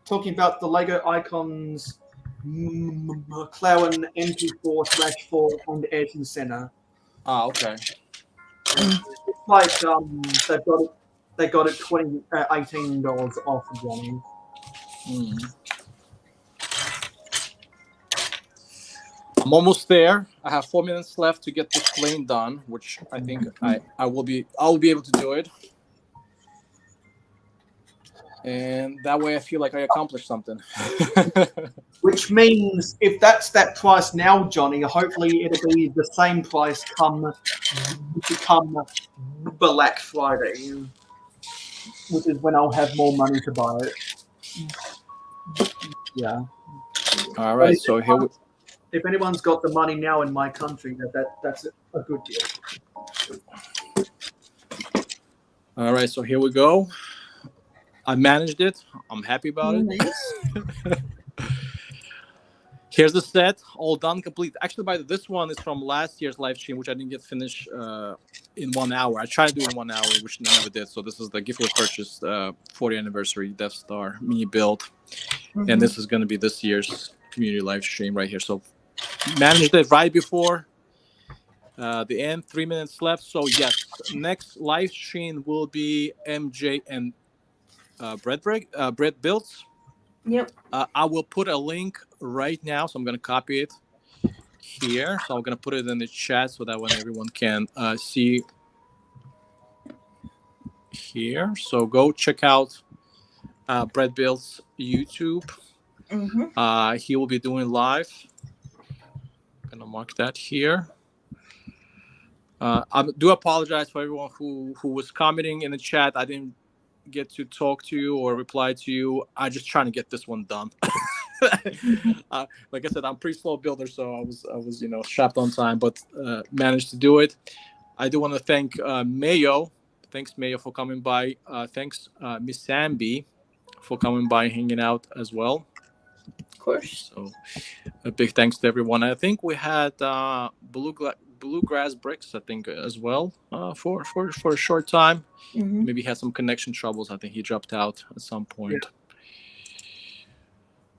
[SPEAKER 2] Talking about the Lego Icons McLaren MP4/4 and Ayrton Senna.
[SPEAKER 1] Ah, okay.
[SPEAKER 2] It's like they got it $18 off, Johnny.
[SPEAKER 1] I'm almost there. I have 4 minutes left to get this plane done, which I think I will be able to do it. And that way I feel like I accomplished something.
[SPEAKER 2] Which means if that's that price now, Johnny, hopefully it'll be the same price come Black Friday, which is when I'll have more money to buy it. Yeah.
[SPEAKER 1] All right, so here we...
[SPEAKER 2] If anyone's got the money now in my country, that's a good deal.
[SPEAKER 1] All right, so here we go. I managed it. I'm happy about it.
[SPEAKER 4] Nice.
[SPEAKER 1] Here's the set, all done, complete. Actually, by this one is from last year's live stream, which I didn't get finished in 1 hour. I tried to do it in 1 hour, which I never did. So this is the gift we purchased, 40th anniversary Death Star mini build, and this is going to be this year's community live stream right here. So managed it right before the end. 3 minutes left. So yes, next live stream will be MJ and Bread Builds.
[SPEAKER 4] Yep.
[SPEAKER 1] I will put a link right now, so I'm going to copy it here. So I'm going to put it in the chat so that when everyone can see here. So go check out Bread Builds YouTube. He will be doing live. I'm going to mark that here. I do apologize for everyone who was commenting in the chat. I didn't get to talk to you or reply to you. I'm just trying to get this one done. Like I said, I'm pretty slow builder, so I was strapped on time, but managed to do it. I do want to thank Mayo. Thanks, Mayo, for coming by. Thanks, Miss Samby, for coming by and hanging out as well.
[SPEAKER 4] Of course.
[SPEAKER 1] So a big thanks to everyone. I think we had Bluegrass Bricks, I think, as well, for a short time. Maybe he had some connection troubles. I think he dropped out at some point. Yeah.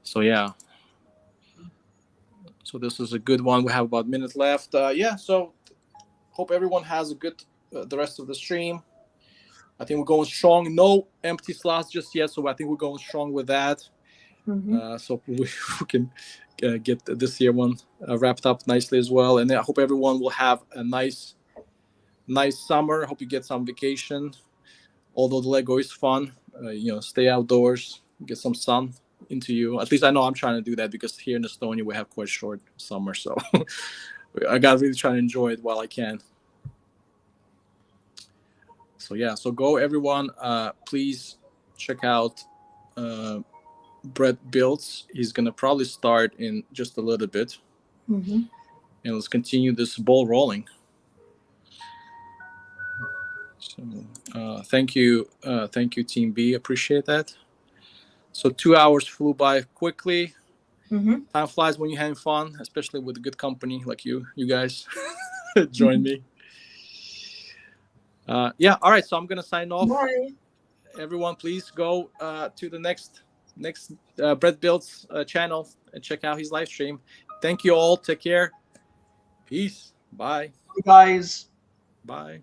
[SPEAKER 1] So yeah. So this is a good one. We have about a minute left. So hope everyone has a good the rest of the stream. I think we're going strong. No empty slots just yet, so I think we're going strong with that. So we can get this year one wrapped up nicely as well. And I hope everyone will have a nice summer. I hope you get some vacation. Although the Lego is fun, stay outdoors, get some sun into you. At least I know I'm trying to do that, because here in Estonia we have quite short summer, so I got to really try to enjoy it while I can. So yeah, so go everyone. Please check out Brett Builds. He's gonna probably start in just a little bit, and let's continue this ball rolling. So thank you, Team B. Appreciate that. So 2 hours flew by quickly. Time flies when you're having fun, especially with good company like you guys join me. Yeah, all right, so I'm gonna sign off.
[SPEAKER 4] Bye.
[SPEAKER 1] Everyone, please go to the next Brett Builds channel and check out his live stream. Thank you all. Take care. Peace. Bye.
[SPEAKER 2] Guys.
[SPEAKER 1] Bye.